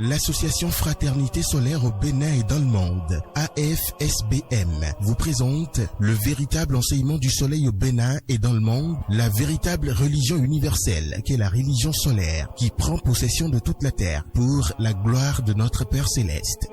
Speaker 1: L'association Fraternité Solaire au Bénin et dans le monde, AFSBM, vous présente le véritable enseignement du soleil au Bénin et dans le monde, la véritable religion universelle qui est la religion solaire qui prend possession de toute la terre pour la gloire de notre Père Céleste.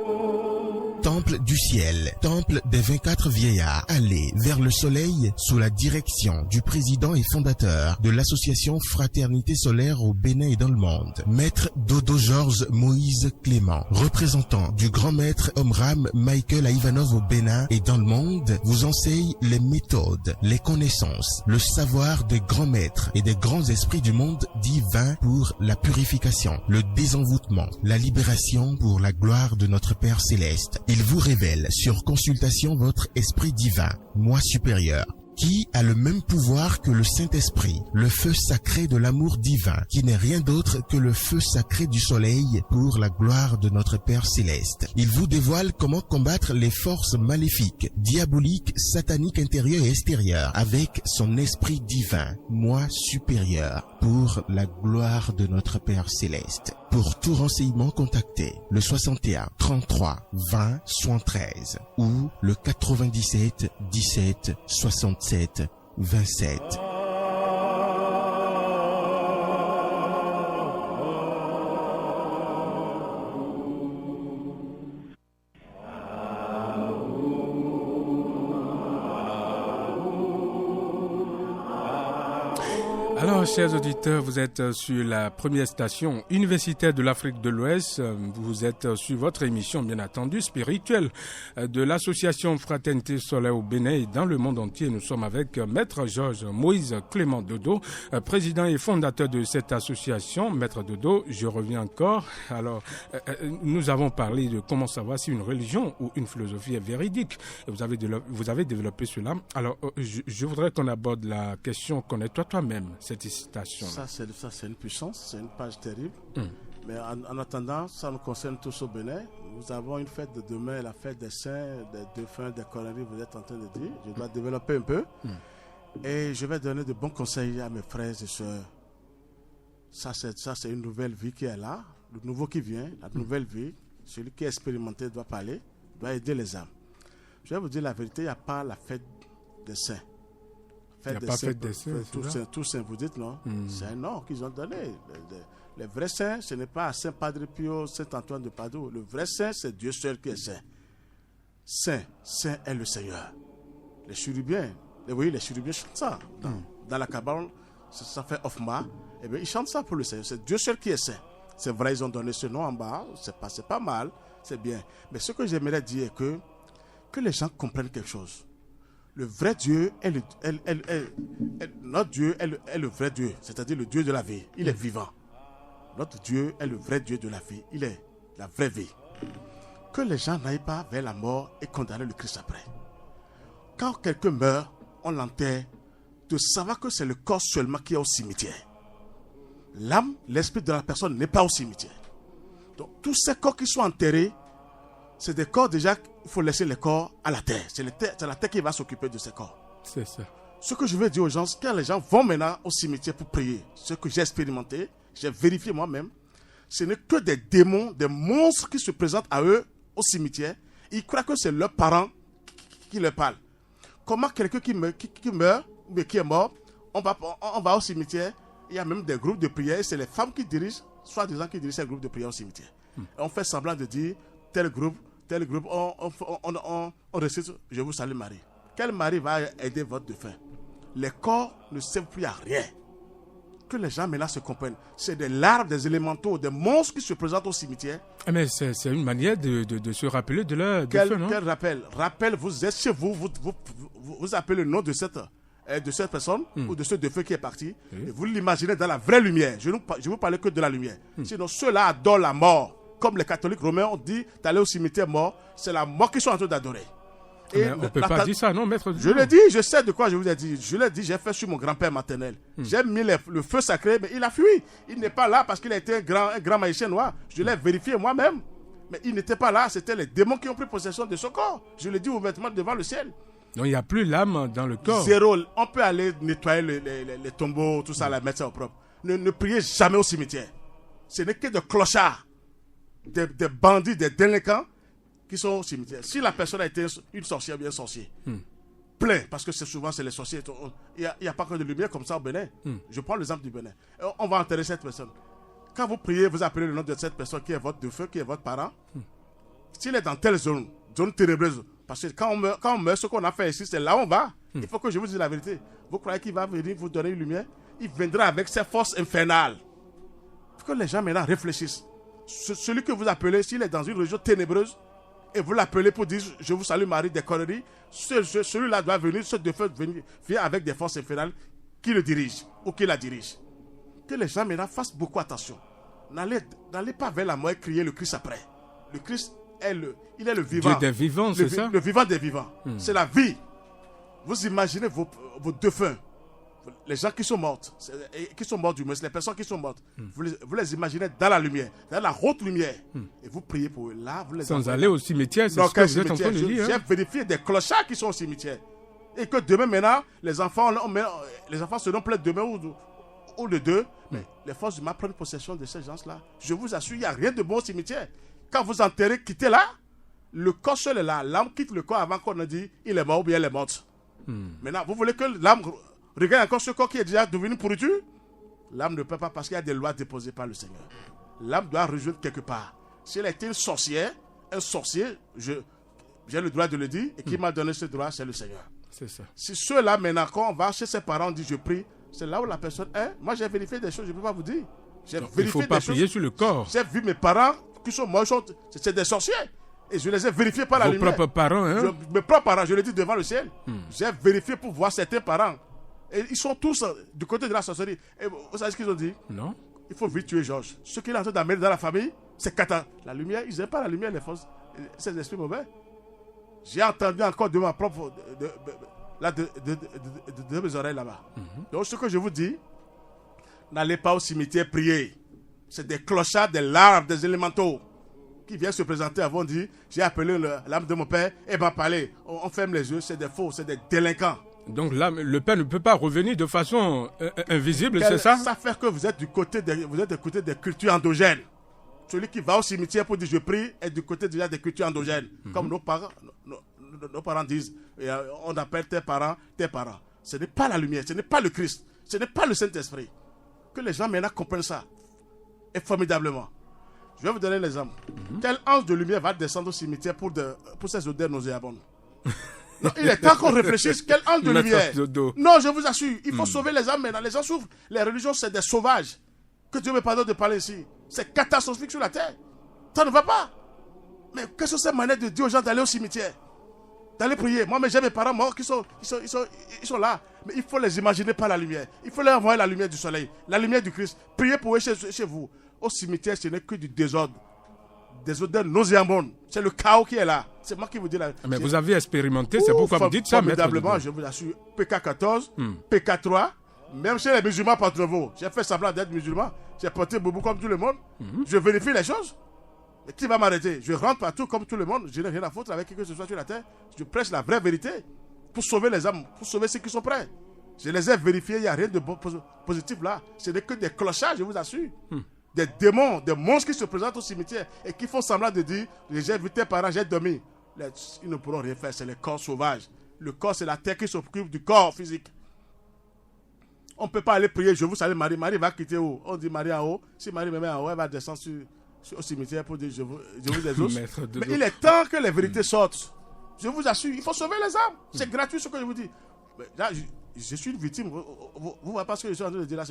Speaker 1: Temple du ciel, temple des 24 vieillards, allez vers le soleil sous la direction du président et fondateur de l'association Fraternité Solaire au Bénin et dans le monde, Maître Dodo Georges Moïse Clément, représentant du grand maître Omram Michael Ivanov au Bénin et dans le monde, vous enseigne les méthodes, les connaissances, le savoir des grands maîtres et des grands esprits du monde divin pour la purification, le désenvoûtement, la libération pour la gloire de notre Père Céleste. Il vous révèle sur consultation votre esprit divin, moi supérieur, qui a le même pouvoir que le Saint-Esprit, le feu sacré de l'amour divin, qui n'est rien d'autre que le feu sacré du soleil pour la gloire de notre Père Céleste. Il vous dévoile comment combattre les forces maléfiques, diaboliques, sataniques intérieures et extérieures, avec son esprit divin, moi supérieur, pour la gloire de notre Père Céleste. Pour tout renseignement, contactez le 61 33 20 73 ou le 97 17 67 27.
Speaker 2: Alors, chers auditeurs, vous êtes sur la première station universitaire de l'Afrique de l'Ouest. Vous êtes sur votre émission, bien entendu, spirituelle de l'association Fraternité Solaire au Bénin et dans le monde entier. Nous sommes avec Maître Georges Moïse Clément Dodo, président et fondateur de cette association. Maître Dodo, je reviens encore. Alors, nous avons parlé de comment savoir si une religion ou une philosophie est véridique. Vous avez développé cela. Alors, je voudrais qu'on aborde la question « Connais-toi toi-même ». Cette citation.
Speaker 3: Ça, c'est une puissance, c'est une page terrible. Mais en attendant, ça nous concerne tous au Bénin. Nous avons une fête de demain, la fête des saints, des défunts, des conneries, vous êtes en train de dire. Je dois développer un peu. Et je vais donner de bons conseils à mes frères et sœurs. Ça, c'est une nouvelle vie qui est là, le nouveau qui vient, la nouvelle vie. Celui qui est expérimenté doit parler, doit aider les âmes. Je vais vous dire la vérité, il n'y a pas la fête des saints.
Speaker 2: Il n'y a pas fête des saints,
Speaker 3: tous saints, vous dites non. C'est un nom qu'ils ont donné. Les vrais saints, ce n'est pas Saint Padre Pio, Saint Antoine de Padoue. Le vrai saint, c'est Dieu seul qui est saint. Saint est le Seigneur. Les chérubins, les chérubins chantent ça. Dans la cabane, ça fait Ofma. Eh bien, ils chantent ça pour le Seigneur. C'est Dieu seul qui est saint. C'est vrai, ils ont donné ce nom en bas. C'est pas mal, c'est bien. Mais ce que j'aimerais dire est que les gens comprennent quelque chose. Le vrai Dieu notre Dieu est le vrai Dieu, c'est-à-dire le Dieu de la vie. Il est vivant. Notre Dieu est le vrai Dieu de la vie. Il est la vraie vie. Que les gens n'aillent pas vers la mort et condamner le Christ après. Quand quelqu'un meurt, on l'enterre, de savoir que c'est le corps seulement qui est au cimetière. L'âme, l'esprit de la personne n'est pas au cimetière. Donc tous ces corps qui sont enterrés, c'est des corps déjà, il faut laisser les corps à la terre. C'est la terre qui va s'occuper de ces corps.
Speaker 2: C'est ça.
Speaker 3: Ce que je veux dire aux gens, c'est que quand les gens vont maintenant au cimetière pour prier, ce que j'ai expérimenté, j'ai vérifié moi-même, ce n'est que des démons, des monstres qui se présentent à eux au cimetière. Ils croient que c'est leurs parents qui leur parlent. Comment quelqu'un qui meurt, mais qui est mort, on va au cimetière, il y a même des groupes de prière, c'est les femmes qui dirigent, soi-disant qui dirigent ces groupes de prière au cimetière. Et on fait semblant de dire, tel groupe, on récite « Je vous salue Marie ». Quel Marie va aider votre défunt? Les corps ne servent plus à rien. Que les gens maintenant se comprennent. C'est des larves, des élémentaux, des monstres qui se présentent au cimetière.
Speaker 2: Mais c'est une manière de se rappeler de leur défunt, non?
Speaker 3: Quel rappel? Rappel, vous êtes chez vous, vous appelez le nom de cette personne ou de ce défunt qui est parti, et vous l'imaginez dans la vraie lumière. Je ne vous parle que de la lumière. Sinon, ceux-là adorent la mort. Comme les catholiques romains ont dit d'aller au cimetière mort, c'est la mort qu'ils sont en train d'adorer.
Speaker 2: Et on ne peut pas dire ça, non, maître?
Speaker 3: Je l'ai dit, je sais de quoi je vous ai dit. Je l'ai dit, j'ai fait sur mon grand-père maternel. J'ai mis le feu sacré, mais il a fui. Il n'est pas là parce qu'il a été un grand magicien noir. Je l'ai vérifié moi-même. Mais il n'était pas là, c'était les démons qui ont pris possession de ce corps. Je l'ai dit ouvertement devant le ciel.
Speaker 2: Donc il n'y a plus l'âme dans le corps.
Speaker 3: Zéro. On peut aller nettoyer les tombeaux, tout ça, la mettre ça au propre. Ne priez jamais au cimetière. Ce n'est que de clochards. des bandits, des délinquants qui sont au cimetière. Si la personne a été une sorcière ou bien un sorcier, plein, parce que souvent c'est les sorciers, il n'y a pas que de lumière comme ça au Bénin. Je prends l'exemple du Bénin. On va enterrer cette personne. Quand vous priez, vous appelez le nom de cette personne qui est votre défunt, qui est votre parent. S'il est dans telle zone ténébreuse, parce que quand on meurt, ce qu'on a fait ici, c'est là où on va. Il faut que je vous dise la vérité. Vous croyez qu'il va venir vous donner une lumière? Il viendra avec ses forces infernales. Il faut que les gens maintenant réfléchissent. Celui que vous appelez, s'il est dans une région ténébreuse, et vous l'appelez pour dire je vous salue Marie des conneries, celui-là doit venir, ce défunt vient avec des forces infernales qui le dirigent ou qui la dirigent. Que les gens maintenant fassent beaucoup attention. N'allez pas vers la mort et crier le Christ après. Le Christ il est le vivant.
Speaker 2: Dieu des vivants, c'est ça?
Speaker 3: Le vivant des vivants. C'est la vie. Vous imaginez vos défunts, les gens qui sont morts du moins, les personnes qui sont mortes, vous les imaginez dans la lumière, dans la haute lumière, et vous priez pour eux. Là, vous les
Speaker 2: sans aller au cimetière, c'est ce que vous êtes en train de dire.
Speaker 3: J'ai vérifié des clochards qui sont au cimetière. Et que demain, maintenant, les enfants seront pleins demain ou de deux, mais les forces du mal prennent possession de ces gens-là. Je vous assure, il n'y a rien de bon au cimetière. Quand vous enterrez, quittez là, le corps seul est là. L'âme quitte le corps avant qu'on ait dit il est mort ou bien elle est morte. Maintenant, vous voulez que l'âme regarde encore ce corps qui est déjà devenu pourriture? L'âme ne peut pas parce qu'il y a des lois déposées par le Seigneur. L'âme doit rejoindre quelque part. Si elle était une sorcière, un sorcier, j'ai le droit de le dire, et qui m'a donné ce droit, c'est le Seigneur.
Speaker 2: C'est ça.
Speaker 3: Si ceux-là, maintenant, quand on va chez ses parents, on dit je prie, c'est là où la personne est. Moi, j'ai vérifié des choses, je ne peux pas vous dire.
Speaker 2: Il ne faut pas prier sur le corps.
Speaker 3: J'ai vu mes parents qui sont morts, c'est des sorciers. Et je les ai vérifiés par la lumière.
Speaker 2: Vos propres parents, hein?
Speaker 3: Mes propres parents, je le dis devant le ciel. J'ai vérifié pour voir certains parents. Et ils sont tous du côté de la sorcellerie. Et vous savez ce qu'ils ont dit?
Speaker 2: Non.
Speaker 3: Il faut vite tuer Georges. Ce qu'il est en train d'amener dans la famille, c'est la lumière. Ils n'aiment pas la lumière, les forces, ces esprits mauvais. J'ai entendu encore de ma propre... de mes oreilles là-bas. Donc ce que je vous dis, n'allez pas au cimetière prier. C'est des clochards, des larves, des élémentaux qui viennent se présenter avant de dire j'ai appelé l'âme de mon père et m'a parlé. On ferme les yeux, c'est des faux, c'est des délinquants.
Speaker 2: Donc là, le père ne peut pas revenir de façon invisible, c'est ça?
Speaker 3: Ça fait que vous êtes du côté des cultures endogènes. Celui qui va au cimetière pour dire je prie est du côté déjà des cultures endogènes. Comme nos parents disent, on appelle tes parents. Ce n'est pas la lumière, ce n'est pas le Christ, ce n'est pas le Saint-Esprit. Que les gens maintenant comprennent ça. Et formidablement. Je vais vous donner un exemple. Quel ange de lumière va descendre au cimetière pour ces odeurs nauséabondes? Non, il est temps qu'on réfléchisse. Quel ange de lumière? Non, je vous assure, il faut sauver les âmes maintenant. Les gens souffrent. Les religions, c'est des sauvages. Que Dieu me pardonne de parler ici. C'est catastrophique sur la terre. Ça ne va pas. Mais qu'est-ce que c'est manière de dire aux gens d'aller au cimetière? D'aller prier. Moi, mais j'ai mes parents morts qui sont là. Mais il faut les imaginer par la lumière. Il faut leur envoyer la lumière du soleil, la lumière du Christ. Priez pour eux chez vous. Au cimetière, ce n'est que du désordre. Des odeurs nauséabondes. C'est le chaos qui est là. C'est moi qui vous dis là.
Speaker 2: Mais vous avez expérimenté, c'est pourquoi vous dites ça, maître.
Speaker 3: Formidablement, je vous assure. PK14, PK3, même chez les musulmans par vous. J'ai fait semblant d'être musulman. J'ai porté boubou comme tout le monde. Je vérifie les choses. Mais qui va m'arrêter? Je rentre partout comme tout le monde. Je n'ai rien à foutre avec qui que ce soit sur la terre. Je prêche la vraie vérité pour sauver les âmes, pour sauver ceux qui sont prêts. Je les ai vérifiés, il n'y a rien de positif là. Ce n'est que des clochards, je vous assure. Des démons, des monstres qui se présentent au cimetière et qui font semblant de dire j'ai vu tes parents, j'ai dormi. Ils ne pourront rien faire, c'est les corps sauvages. Le corps, c'est la terre qui s'occupe du corps physique. On ne peut pas aller prier, je vous salue Marie. Marie va quitter où? On dit Marie en haut. Si Marie me met en haut, elle va descendre au cimetière pour dire je vous exauce. Mais il est temps que les vérités sortent. Je vous assure, il faut sauver les âmes. C'est gratuit ce que je vous dis. Mais là, je suis une victime. Vous voyez pas ce que je suis en train de dire là.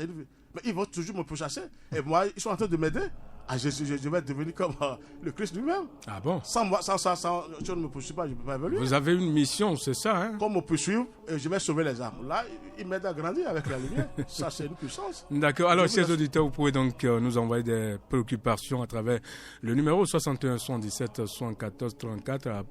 Speaker 3: Mais ils vont toujours me pourchasser. Et moi, ils sont en train de m'aider. Je vais devenir comme le Christ lui-même.
Speaker 2: Ah bon?
Speaker 3: Sans moi, je ne me poursuis pas, je ne peux pas évoluer.
Speaker 2: Vous avez une mission, c'est ça, hein?
Speaker 3: Comme me poursuivre, je vais sauver les âmes. Là, ils m'aident à grandir avec la lumière. Ça, c'est une puissance.
Speaker 2: D'accord. Alors, chers auditeurs, vous pouvez donc nous envoyer des préoccupations à travers le numéro 61 77 74 34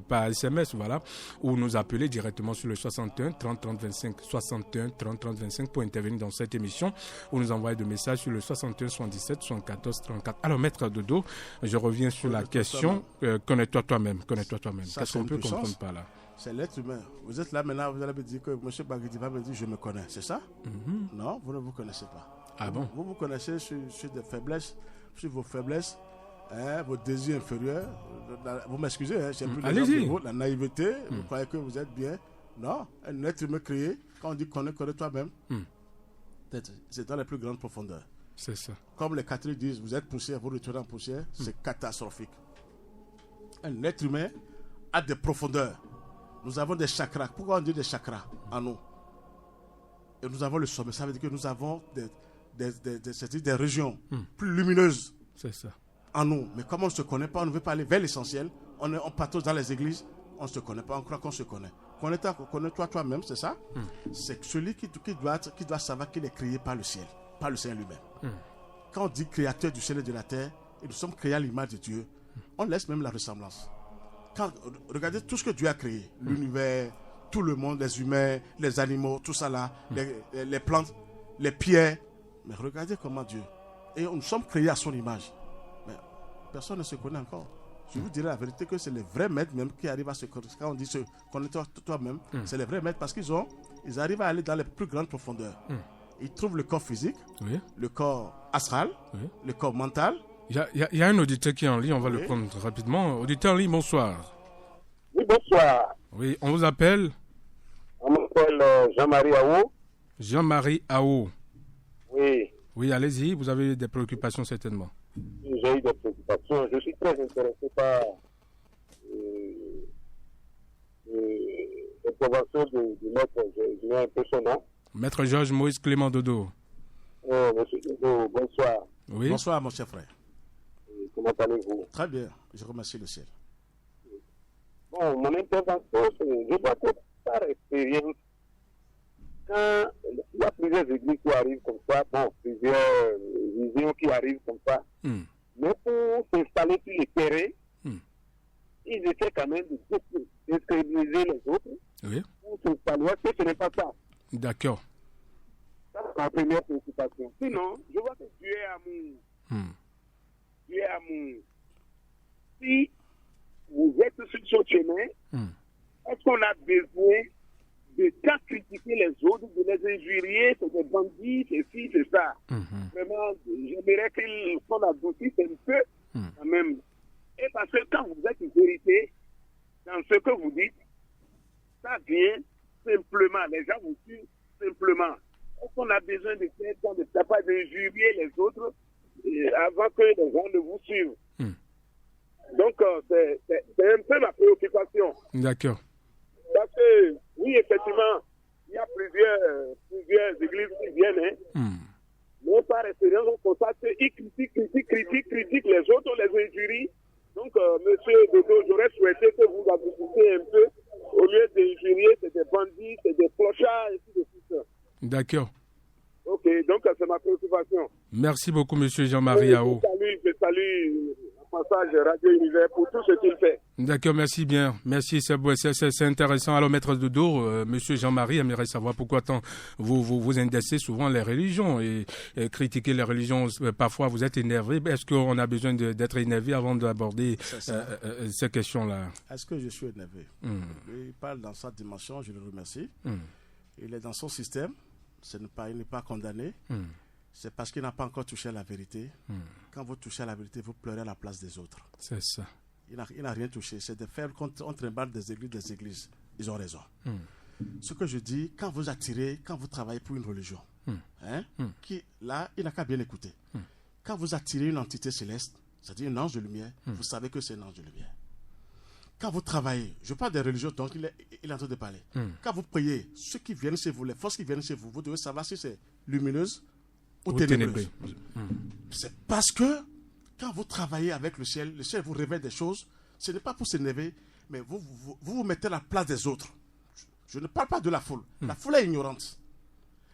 Speaker 2: par SMS, voilà, ou nous appeler directement sur le 61 30 30 25 61 30 30 25 pour intervenir dans cette émission, ou nous envoyer des messages sur le 61 77 74 34. Alors, maître Dodo, je reviens sur la question. Connais-toi toi-même. Qu'est-ce qu'on peut comprendre par là?
Speaker 3: C'est l'être humain. Vous êtes là maintenant, vous allez me dire que M. Bagidi va me dire je me connais. C'est ça? Non, vous ne vous connaissez pas.
Speaker 2: Ah bon?
Speaker 3: Vous vous connaissez sur des faiblesses, sur vos faiblesses. vos désirs inférieurs. Vous m'excusez, j'ai pris
Speaker 2: Allez-y.
Speaker 3: l'exemple de la naïveté. Vous croyez que vous êtes bien. Non, un être humain créé, quand on dit connais toi-même, c'est dans les plus grandes profondeurs.
Speaker 2: C'est ça.
Speaker 3: Comme les catholiques disent, vous êtes poussière, vous retournez en poussière, c'est catastrophique. Un être humain a des profondeurs. Nous avons des chakras. Pourquoi on dit des chakras en nous? Et nous avons le sommet. Ça veut dire que nous avons des régions plus lumineuses.
Speaker 2: C'est ça.
Speaker 3: En nous. Mais comme on ne se connaît pas, on ne veut pas aller vers l'essentiel. On patauge dans les églises, on ne se connaît pas, on croit qu'on se connaît. Connais-toi toi-même, c'est ça? C'est celui qui doit savoir qu'il est créé par le ciel, par le Seigneur lui-même. Quand on dit créateur du ciel et de la terre, et nous sommes créés à l'image de Dieu, on laisse même la ressemblance. Regardez tout ce que Dieu a créé, l'univers, tout le monde, les humains, les animaux, tout ça là, les plantes, les pierres. Mais regardez comment Dieu. Et nous sommes créés à son image. Mais personne ne se connaît encore. Je vous dirais la vérité que c'est les vrais maîtres même qui arrivent à se connaître. Quand on dit connais-toi toi-même, c'est les vrais maîtres parce qu'ils arrivent à aller dans les plus grandes profondeurs. Ils trouvent le corps physique, le corps astral, le corps mental.
Speaker 2: Il y a un auditeur qui est en ligne, on va le prendre rapidement. Auditeur en ligne, bonsoir.
Speaker 4: Oui, bonsoir.
Speaker 2: Oui, on vous appelle
Speaker 4: On m'appelle Jean-Marie Ao.
Speaker 2: Jean-Marie Ao.
Speaker 4: Oui.
Speaker 2: Oui, allez-y, vous avez des préoccupations certainement.
Speaker 4: J'ai eu des préoccupations. Je suis très intéressé par l'intervention de maître, je mets un peu son nom.
Speaker 2: Maître Georges Moïse Clément Dodo.
Speaker 4: Monsieur Dodo, bonsoir.
Speaker 2: Oui.
Speaker 3: Bonsoir mon cher frère.
Speaker 4: Comment allez-vous?
Speaker 3: Très bien, je remercie le ciel.
Speaker 4: Bon, mon intervention, je vois que par expérience, quand il y a plusieurs églises qui arrivent comme ça, bon, plusieurs visions qui arrivent comme ça, mais pour s'installer sur les terrains, ils essaient quand même de déstabiliser les autres pour s'installer. Est-ce que ce n'est pas ça?
Speaker 2: D'accord.
Speaker 4: Ça, c'est ma première préoccupation. Sinon, je vois que Dieu est amour. Dieu est amour. Si vous êtes sur ce chemin, est-ce qu'on a besoin de tant critiquer les autres, de les injurier, c'est des bandits, c'est ci, c'est ça. Vraiment, j'aimerais qu'on adoucisse un peu quand même. Et parce que quand vous êtes une vérité, dans ce que vous dites, ça vient simplement. Les gens vous suivent simplement. Est-ce qu'on a besoin de faire tant de pas d'injurier les autres avant que les gens ne vous suivent? Donc, c'est un peu ma préoccupation.
Speaker 2: D'accord.
Speaker 4: Parce que, oui, effectivement, il y a plusieurs églises qui viennent, mais par expérience, on constate qu'ils critiquent les autres, on les injurie. Donc, monsieur Dodo, j'aurais souhaité que vous adoucissiez un peu, au lieu d'injurier, c'est des bandits, c'est des clochards, et tout de suite.
Speaker 2: D'accord.
Speaker 4: Ok, donc c'est ma préoccupation.
Speaker 2: Merci beaucoup, monsieur Jean-Marie Ao.
Speaker 4: Je salue passage Radio Univers pour tout ce qu'il fait.
Speaker 2: D'accord, merci bien. Merci, c'est intéressant. Alors, maître Dodo, monsieur Jean-Marie aimerait savoir pourquoi tant vous indexez souvent les religions et critiquer les religions. Parfois, vous êtes énervé. Est-ce qu'on a besoin d'être énervé avant d'aborder ces questions-là?
Speaker 3: Est-ce que je suis énervé? Il parle dans sa dimension, je le remercie. Il est dans son système. Il n'est pas condamné. C'est parce qu'il n'a pas encore touché à la vérité. Quand vous touchez à la vérité, vous pleurez à la place des autres.
Speaker 2: C'est ça.
Speaker 3: Il n'a rien touché. C'est de faire contre trimballe des églises. Ils ont raison. Ce que je dis, quand vous travaillez pour une religion, là, il n'a qu'à bien écouter. Quand vous attirez une entité céleste, c'est-à-dire un ange de lumière, vous savez que c'est un ange de lumière. Quand vous travaillez, je parle des religions, donc il est en train de parler. Quand vous priez, ceux qui viennent chez vous, les forces qui viennent chez vous, vous devez savoir si c'est lumineuse ou ténébreuse. C'est parce que quand vous travaillez avec le ciel vous révèle des choses. Ce n'est pas pour s'énerver, mais vous mettez à la place des autres. Je ne parle pas de la foule. La foule est ignorante.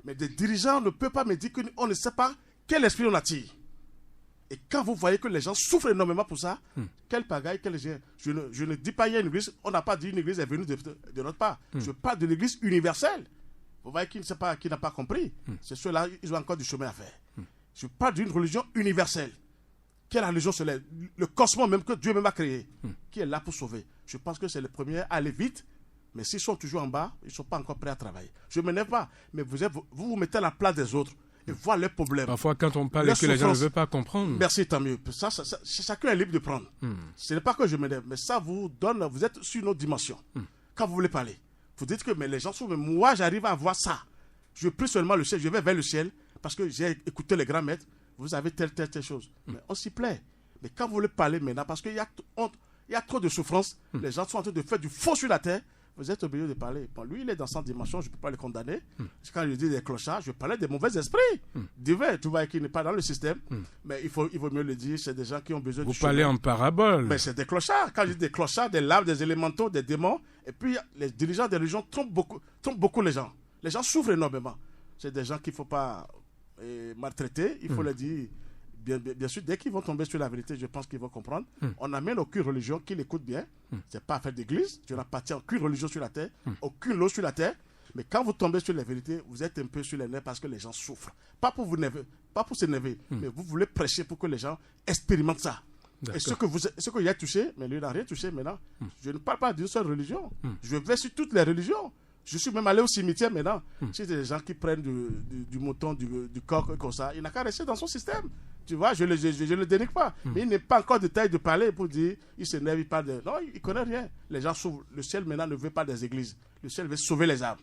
Speaker 3: Mais des dirigeants ne peuvent pas me dire qu'on ne sait pas quel esprit on attire. Et quand vous voyez que les gens souffrent énormément pour ça, quelle pagaille, je ne dis pas il y a une église, on n'a pas dit une église est venue de notre part. Je parle de l'église universelle. Vous voyez qui n'a pas compris. C'est ceux-là, ils ont encore du chemin à faire. Je parle d'une religion universelle. Quelle religion c'est le cosmos même que Dieu même a créé, qui est là pour sauver. Je pense que c'est le premier à aller vite, mais s'ils sont toujours en bas, ils ne sont pas encore prêts à travailler. Je ne m'énerve pas, mais vous mettez à la place des autres. et voir leurs problèmes.
Speaker 2: Parfois, quand on parle et que les gens ne veulent pas comprendre.
Speaker 3: Merci, tant mieux. Ça, chacun est libre de prendre. Ce n'est pas que je m'énerve, mais ça vous donne, vous êtes sur une autre dimension. Quand vous voulez parler, vous dites que mais les gens sont, mais moi j'arrive à voir ça. Je prie seulement le ciel, je vais vers le ciel parce que j'ai écouté les grands maîtres. Vous avez telle chose. Mais on s'y plaît. Mais quand vous voulez parler maintenant, parce qu'il y a trop de souffrance, les gens sont en train de faire du faux sur la terre. Vous êtes obligé de parler. Bon, lui, il est dans cette dimension, je ne peux pas le condamner. Quand je dis des clochards, je parlais des mauvais esprits. Divers, tu vois, qui n'est pas dans le système. Mais il vaut mieux le dire, c'est des gens qui ont besoin de...
Speaker 2: Vous parlez en parabole.
Speaker 3: Mais c'est des clochards. Quand je dis des clochards, des laves, des élémentaux, des démons. Et puis, les dirigeants des religions trompent beaucoup les gens. Les gens souffrent énormément. C'est des gens qu'il ne faut pas maltraiter. Il faut le dire. Bien sûr, dès qu'ils vont tomber sur la vérité, je pense qu'ils vont comprendre. On n'amène aucune religion qui l'écoute bien. C'est pas affaire d'église. Je n'appartiens à aucune religion sur la terre, aucune loi sur la terre. Mais quand vous tombez sur la vérité, vous êtes un peu sur les nerfs parce que les gens souffrent. Pas pour s'énerver, mais vous voulez prêcher pour que les gens expérimentent ça. Et ce que il a touché, mais lui n'a rien touché maintenant. Je ne parle pas d'une seule religion. Je vais sur toutes les religions. Je suis même allé au cimetière maintenant. Si des gens qui prennent du mouton, du coq comme ça, il n'a qu'à rester dans son système. Tu vois, je ne le dénigre pas. Mais il n'est pas encore de taille de parler pour dire, il s'énerve, il parle de... Non, il ne connaît rien. Les gens sauvent. Le ciel maintenant ne veut pas des églises. Le ciel veut sauver les âmes.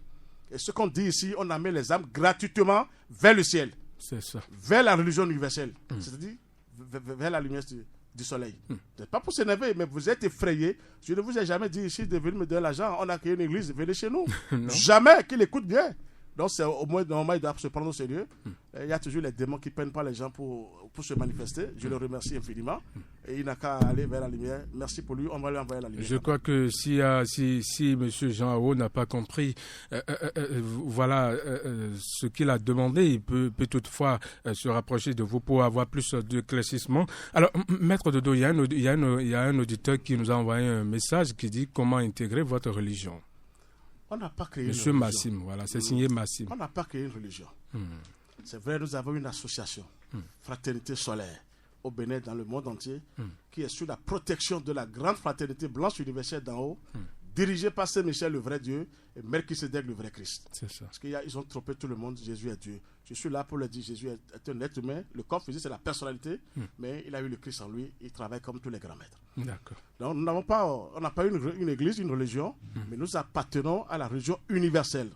Speaker 3: Et ce qu'on dit ici, on amène les âmes gratuitement vers le ciel.
Speaker 2: C'est ça.
Speaker 3: Vers la religion universelle. C'est-à-dire vers la lumière du soleil. Pas pour s'énerver, mais vous êtes effrayés. Je ne vous ai jamais dit ici de venir me donner l'argent. On a créé une église, venez chez nous. Jamais qu'il écoute bien. Donc, c'est au moins, normalement, il doit se prendre au sérieux. Il y a toujours les démons qui ne peinent pas les gens pour se manifester. Je le remercie infiniment. Et il n'a qu'à aller vers la lumière. Merci pour lui. On va lui envoyer la lumière.
Speaker 2: Je crois que si M. Jean Ao n'a pas compris voilà ce qu'il a demandé, il peut toutefois se rapprocher de vous pour avoir plus d'éclaircissement. Alors, Maître Dodo, il y a un auditeur qui nous a envoyé un message qui dit comment intégrer votre religion.
Speaker 3: On n'a pas créé
Speaker 2: Monsieur
Speaker 3: une religion.
Speaker 2: Massim, voilà, c'est signé Massim.
Speaker 3: On n'a pas créé une religion. C'est vrai, nous avons une association, Fraternité Solaire, au Bénin, dans le monde entier, qui est sous la protection de la grande fraternité blanche universelle d'en haut, dirigée par Saint-Michel, le vrai Dieu, et Melchisedec, le vrai Christ.
Speaker 2: C'est ça.
Speaker 3: Parce qu'ils ont trompé tout le monde, Jésus est Dieu. Je suis là pour le dire, Jésus est un être humain. Le corps physique, c'est la personnalité, mais il a eu le Christ en lui, il travaille comme tous les grands maîtres.
Speaker 2: D'accord.
Speaker 3: Donc, on n'a pas une église, une religion, mais nous appartenons à la religion universelle.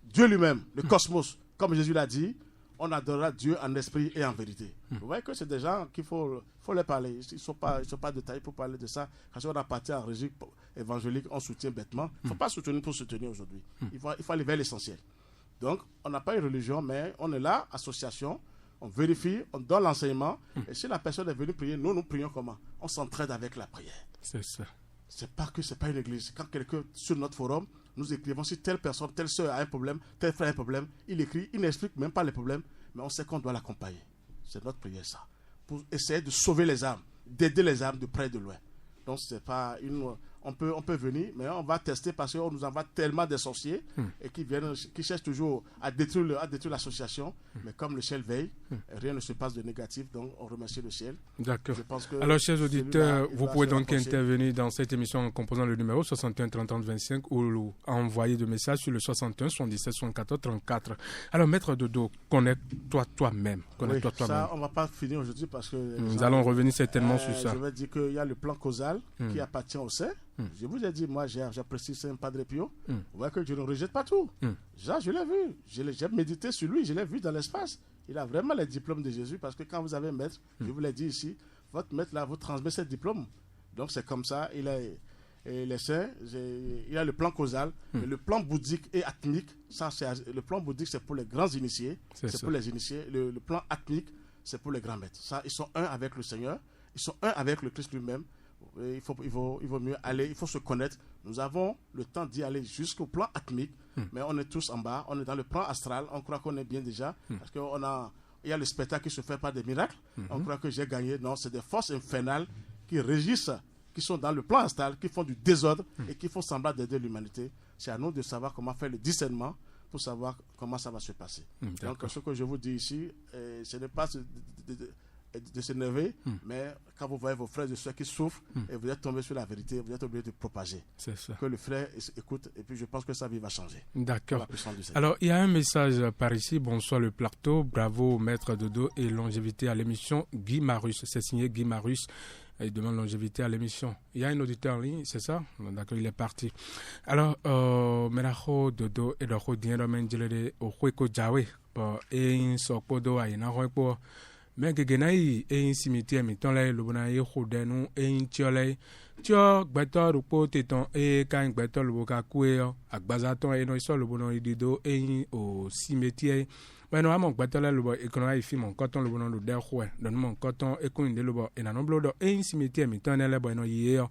Speaker 3: Dieu lui-même, le cosmos, comme Jésus l'a dit, on adorera Dieu en esprit et en vérité. Vous voyez que c'est des gens qu'il faut leur parler. Ils ne sont pas de taille pour parler de ça. Quand on appartient à la religion évangélique, on soutient bêtement. Il ne faut pas soutenir pour soutenir aujourd'hui. Il faut aller vers l'essentiel. Donc, on n'a pas une religion, mais on est là, association, on vérifie, on donne l'enseignement. Et si la personne est venue prier, nous prions comment? On s'entraide avec la prière.
Speaker 2: C'est ça.
Speaker 3: C'est pas une église. Quand quelqu'un, sur notre forum, nous écrivons si telle personne, telle soeur a un problème, tel frère a un problème, il écrit, il n'explique même pas les problèmes, mais on sait qu'on doit l'accompagner. C'est notre prière, ça. Pour essayer de sauver les âmes, d'aider les âmes de près et de loin. Donc, c'est pas une... On peut venir, mais on va tester parce qu'on nous envoie tellement de sorciers et qui cherchent toujours à détruire l'association. Mais comme le ciel veille, rien ne se passe de négatif, donc on remercie le ciel.
Speaker 2: D'accord. Alors, chers auditeurs, vous pouvez donc intervenir dans cette émission en composant le numéro 61 30 25 ou envoyer des messages sur le 61 77 74 34. Alors, Maître Dodo, connais-toi toi-même. Connais-toi toi-même.
Speaker 3: Ça, on ne va pas finir aujourd'hui parce que...
Speaker 2: Nous allons revenir certainement sur ça.
Speaker 3: Je vais dire qu'il y a le plan causal qui appartient au sein. Je vous ai dit, moi j'apprécie Saint Padre Pio. Vous voyez que je ne rejette pas tout. Ça, je l'ai vu. J'ai médité sur lui, je l'ai vu dans l'espace. Il a vraiment les diplômes de Jésus parce que quand vous avez un maître, je vous l'ai dit ici, votre maître là vous transmet ses diplômes. Donc c'est comme ça, il les saints, il a le plan causal, mais le plan bouddhique et atmique, le plan bouddhique c'est pour les grands initiés, c'est pour les initiés. Le plan atmique, c'est pour les grands maîtres. Ça, ils sont un avec le Seigneur, ils sont un avec le Christ lui-même. Il vaut mieux aller, il faut se connaître. Nous avons le temps d'y aller jusqu'au plan atmique, mais on est tous en bas, on est dans le plan astral, on croit qu'on est bien déjà, parce qu'il y a le spectacle qui se fait par des miracles, on croit que j'ai gagné. Non, c'est des forces infernales qui régissent, qui sont dans le plan astral, qui font du désordre et qui font semblant d'aider l'humanité. C'est à nous de savoir comment faire le discernement pour savoir comment ça va se passer. Donc ce que je vous dis ici, ce n'est pas de s'énerver, mais quand vous voyez vos frères et soeurs qui souffrent et vous êtes tombés sur la vérité, vous êtes obligé de propager.
Speaker 2: C'est ça.
Speaker 3: Que le frère écoute et puis je pense que sa vie va changer.
Speaker 2: D'accord. Alors, il y a un message par ici. Bonsoir le plateau. Bravo Maître Dodo et longévité à l'émission. Guy Marus. C'est signé Guy Marus. Il demande longévité à l'émission. Il y a un auditeur en ligne, c'est ça? D'accord, il est parti. Alors, Meraho Dodo et Roho Dienro Menjelede Ohueko Jawe. Et Sokodo Ainahoepo. Mais Gegenai et Cimetière Mitonle, Lubona et Hodenu et Tiole. Tio, Beto, Rupo, Teton et Kain Beto, Lubokakueo, Akbazaton et Noiso, Lubono Idido et au cimetière. Mais non, mon Beto, Lubo, et qu'on a fait mon coton, Lubono, le Delhoué, donne mon coton et qu'on de Lubo et Nanoblodo et un cimetière Mitonle, Bueno Yeo.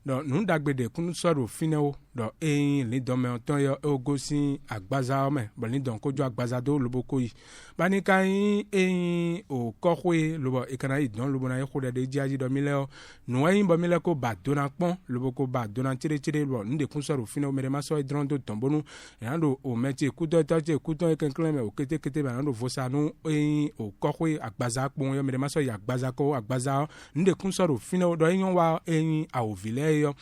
Speaker 2: Donc, nous d'agbe de kun soro fineo donc li dome onton yo ogosi agbaza ome bon li don kojo agbaza do loboko yi bani kai o kohwe lobo ekana yi don lobo na yi khode de jaji do mileo no yi bo mile ko ba dona pon loboko ba dona tire lo nde kun soro fineo mere maso drondo tombonu ando o meti kuto tache kuto ekenkleme o kete ba ando vosanu o kohwe agbaza pon yo mere maso ya agbaza ko agbaza nde kun soro fineo do yin wa a o vile yo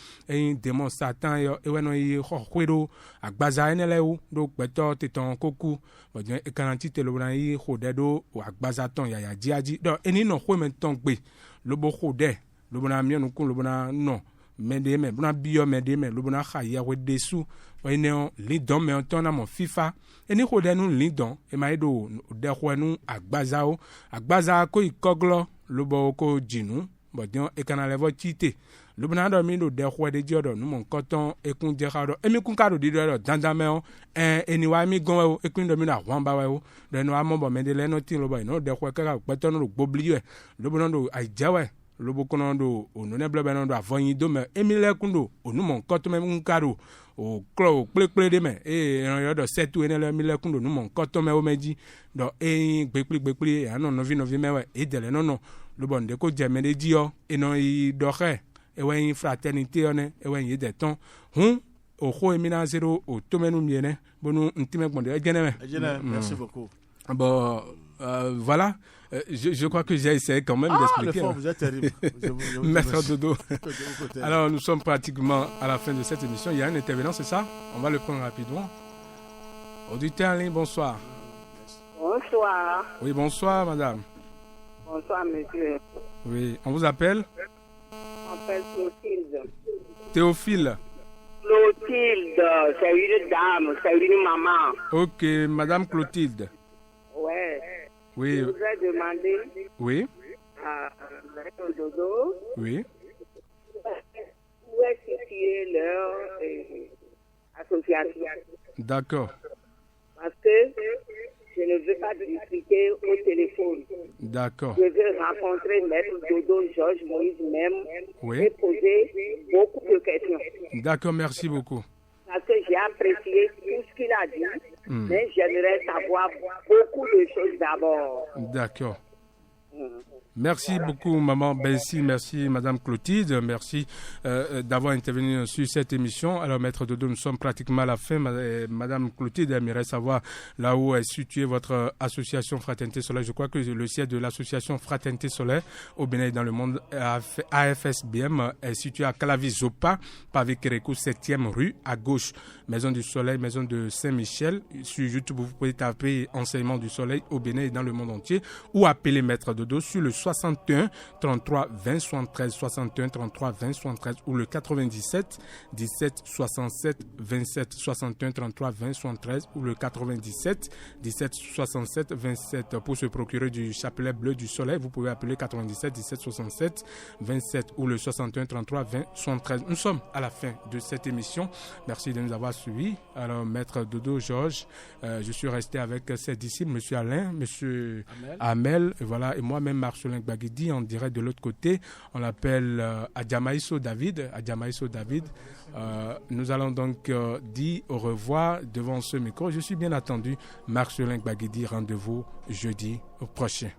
Speaker 2: démon satan yo eweno yi khokhwedo agbaza enelewu do gbeto teton koku bodien ekananti telobran yi khodedo agbaza ton ya jiaji do eni no khwemen ton gbe lobo khode lobona mienu kun lobona no medeme buna bio medeme lobona khaya wedesu ene li don me ton na mo fifa eni khode nu li don e maido de khwenu agbaza ko ikoglo lobo ko jinu bodien ekanalevo chite lubna do mi do de khwe de jodo nu mon koton ekun je khado emi kun kado di do dandame o eni wa mi gon o ekun do mi na wan ba o do no amo bo me de le no tin lo bo no de khwe ka peto no gbobli we lubna do ai jawe lobo kono do onu ne blebe no do avonyi do me emi le kun do onu mon koton me kun kado o klo ple de me ran yo do setu ene le mi le kun do nu mon koton me o meji do gbepli ano no vi me we e de le no lobo nde ko je me de ji o eno i do khe ewen fraternité one ewen yede ton hun o kho emina zero o tomenu miene bonu ntime gbonde egeneme.
Speaker 3: Merci beaucoup.
Speaker 2: Bon voilà, je crois que j'ai essayé quand même d'expliquer.
Speaker 3: Vous êtes terrible.
Speaker 2: Maître Dodo. Alors nous sommes pratiquement à la fin de cette émission. Il y a un intervenant, c'est ça? On va le prendre rapidement. Auditeur en ligne, bonsoir.
Speaker 5: Bonsoir.
Speaker 2: Oui, bonsoir madame.
Speaker 5: Bonsoir monsieur.
Speaker 2: Oui, on vous appelle?
Speaker 5: On m'appelle Clotilde.
Speaker 2: Théophile.
Speaker 5: Clotilde, c'est une dame, c'est une maman.
Speaker 2: Ok, madame Clotilde.
Speaker 5: Ouais.
Speaker 2: Oui.
Speaker 5: Je vous ai demandé.
Speaker 2: Oui.
Speaker 5: À Maître Dodo.
Speaker 2: Oui.
Speaker 5: Où est située leur association?
Speaker 2: D'accord.
Speaker 5: Parce que je ne veux pas discuter au téléphone.
Speaker 2: D'accord.
Speaker 5: Je veux rencontrer Maître Dodo, Georges Moïse même,
Speaker 2: oui.
Speaker 5: Et poser beaucoup de questions.
Speaker 2: D'accord, merci beaucoup.
Speaker 5: Parce que j'ai apprécié tout ce qu'il a dit, mais j'aimerais savoir beaucoup de choses d'abord.
Speaker 2: D'accord. Merci beaucoup, maman Bessie. Merci, madame Clotilde. Merci d'avoir intervenu sur cette émission. Alors, Maître Dodo, nous sommes pratiquement à la fin. Madame Clotilde aimerait savoir là où est située votre association Fraternité Solaire. Je crois que le siège de l'association Fraternité Solaire au Bénin et dans le monde, AFSBM, est situé à Calavi-Zopa, pavé Kérékou, 7e rue, à gauche. Maison du Soleil, maison de Saint-Michel. Sur YouTube, vous pouvez taper Enseignement du Soleil au Bénin et dans le monde entier ou appeler Maître Dodo sur le 61 33 20 73 61 33 20 73 ou le 97 17 67 27 61 33 20 73 ou le 97 17 67 27 pour se procurer du chapelet bleu du soleil. Vous pouvez appeler 97 17 67 27 ou le 61 33 20 73. Nous sommes à la fin de cette émission. Merci de nous avoir suivis. Alors, Maître Dodo, Georges, je suis resté avec ses disciples, Monsieur Alain, Monsieur Amel, et voilà, et moi-même, Marcelin Gbagidi, on dirait de l'autre côté. On l'appelle Adjamaïso David. Nous allons donc dire au revoir devant ce micro. Je suis bien attendu. Marcelin Gbagidi, rendez-vous jeudi prochain.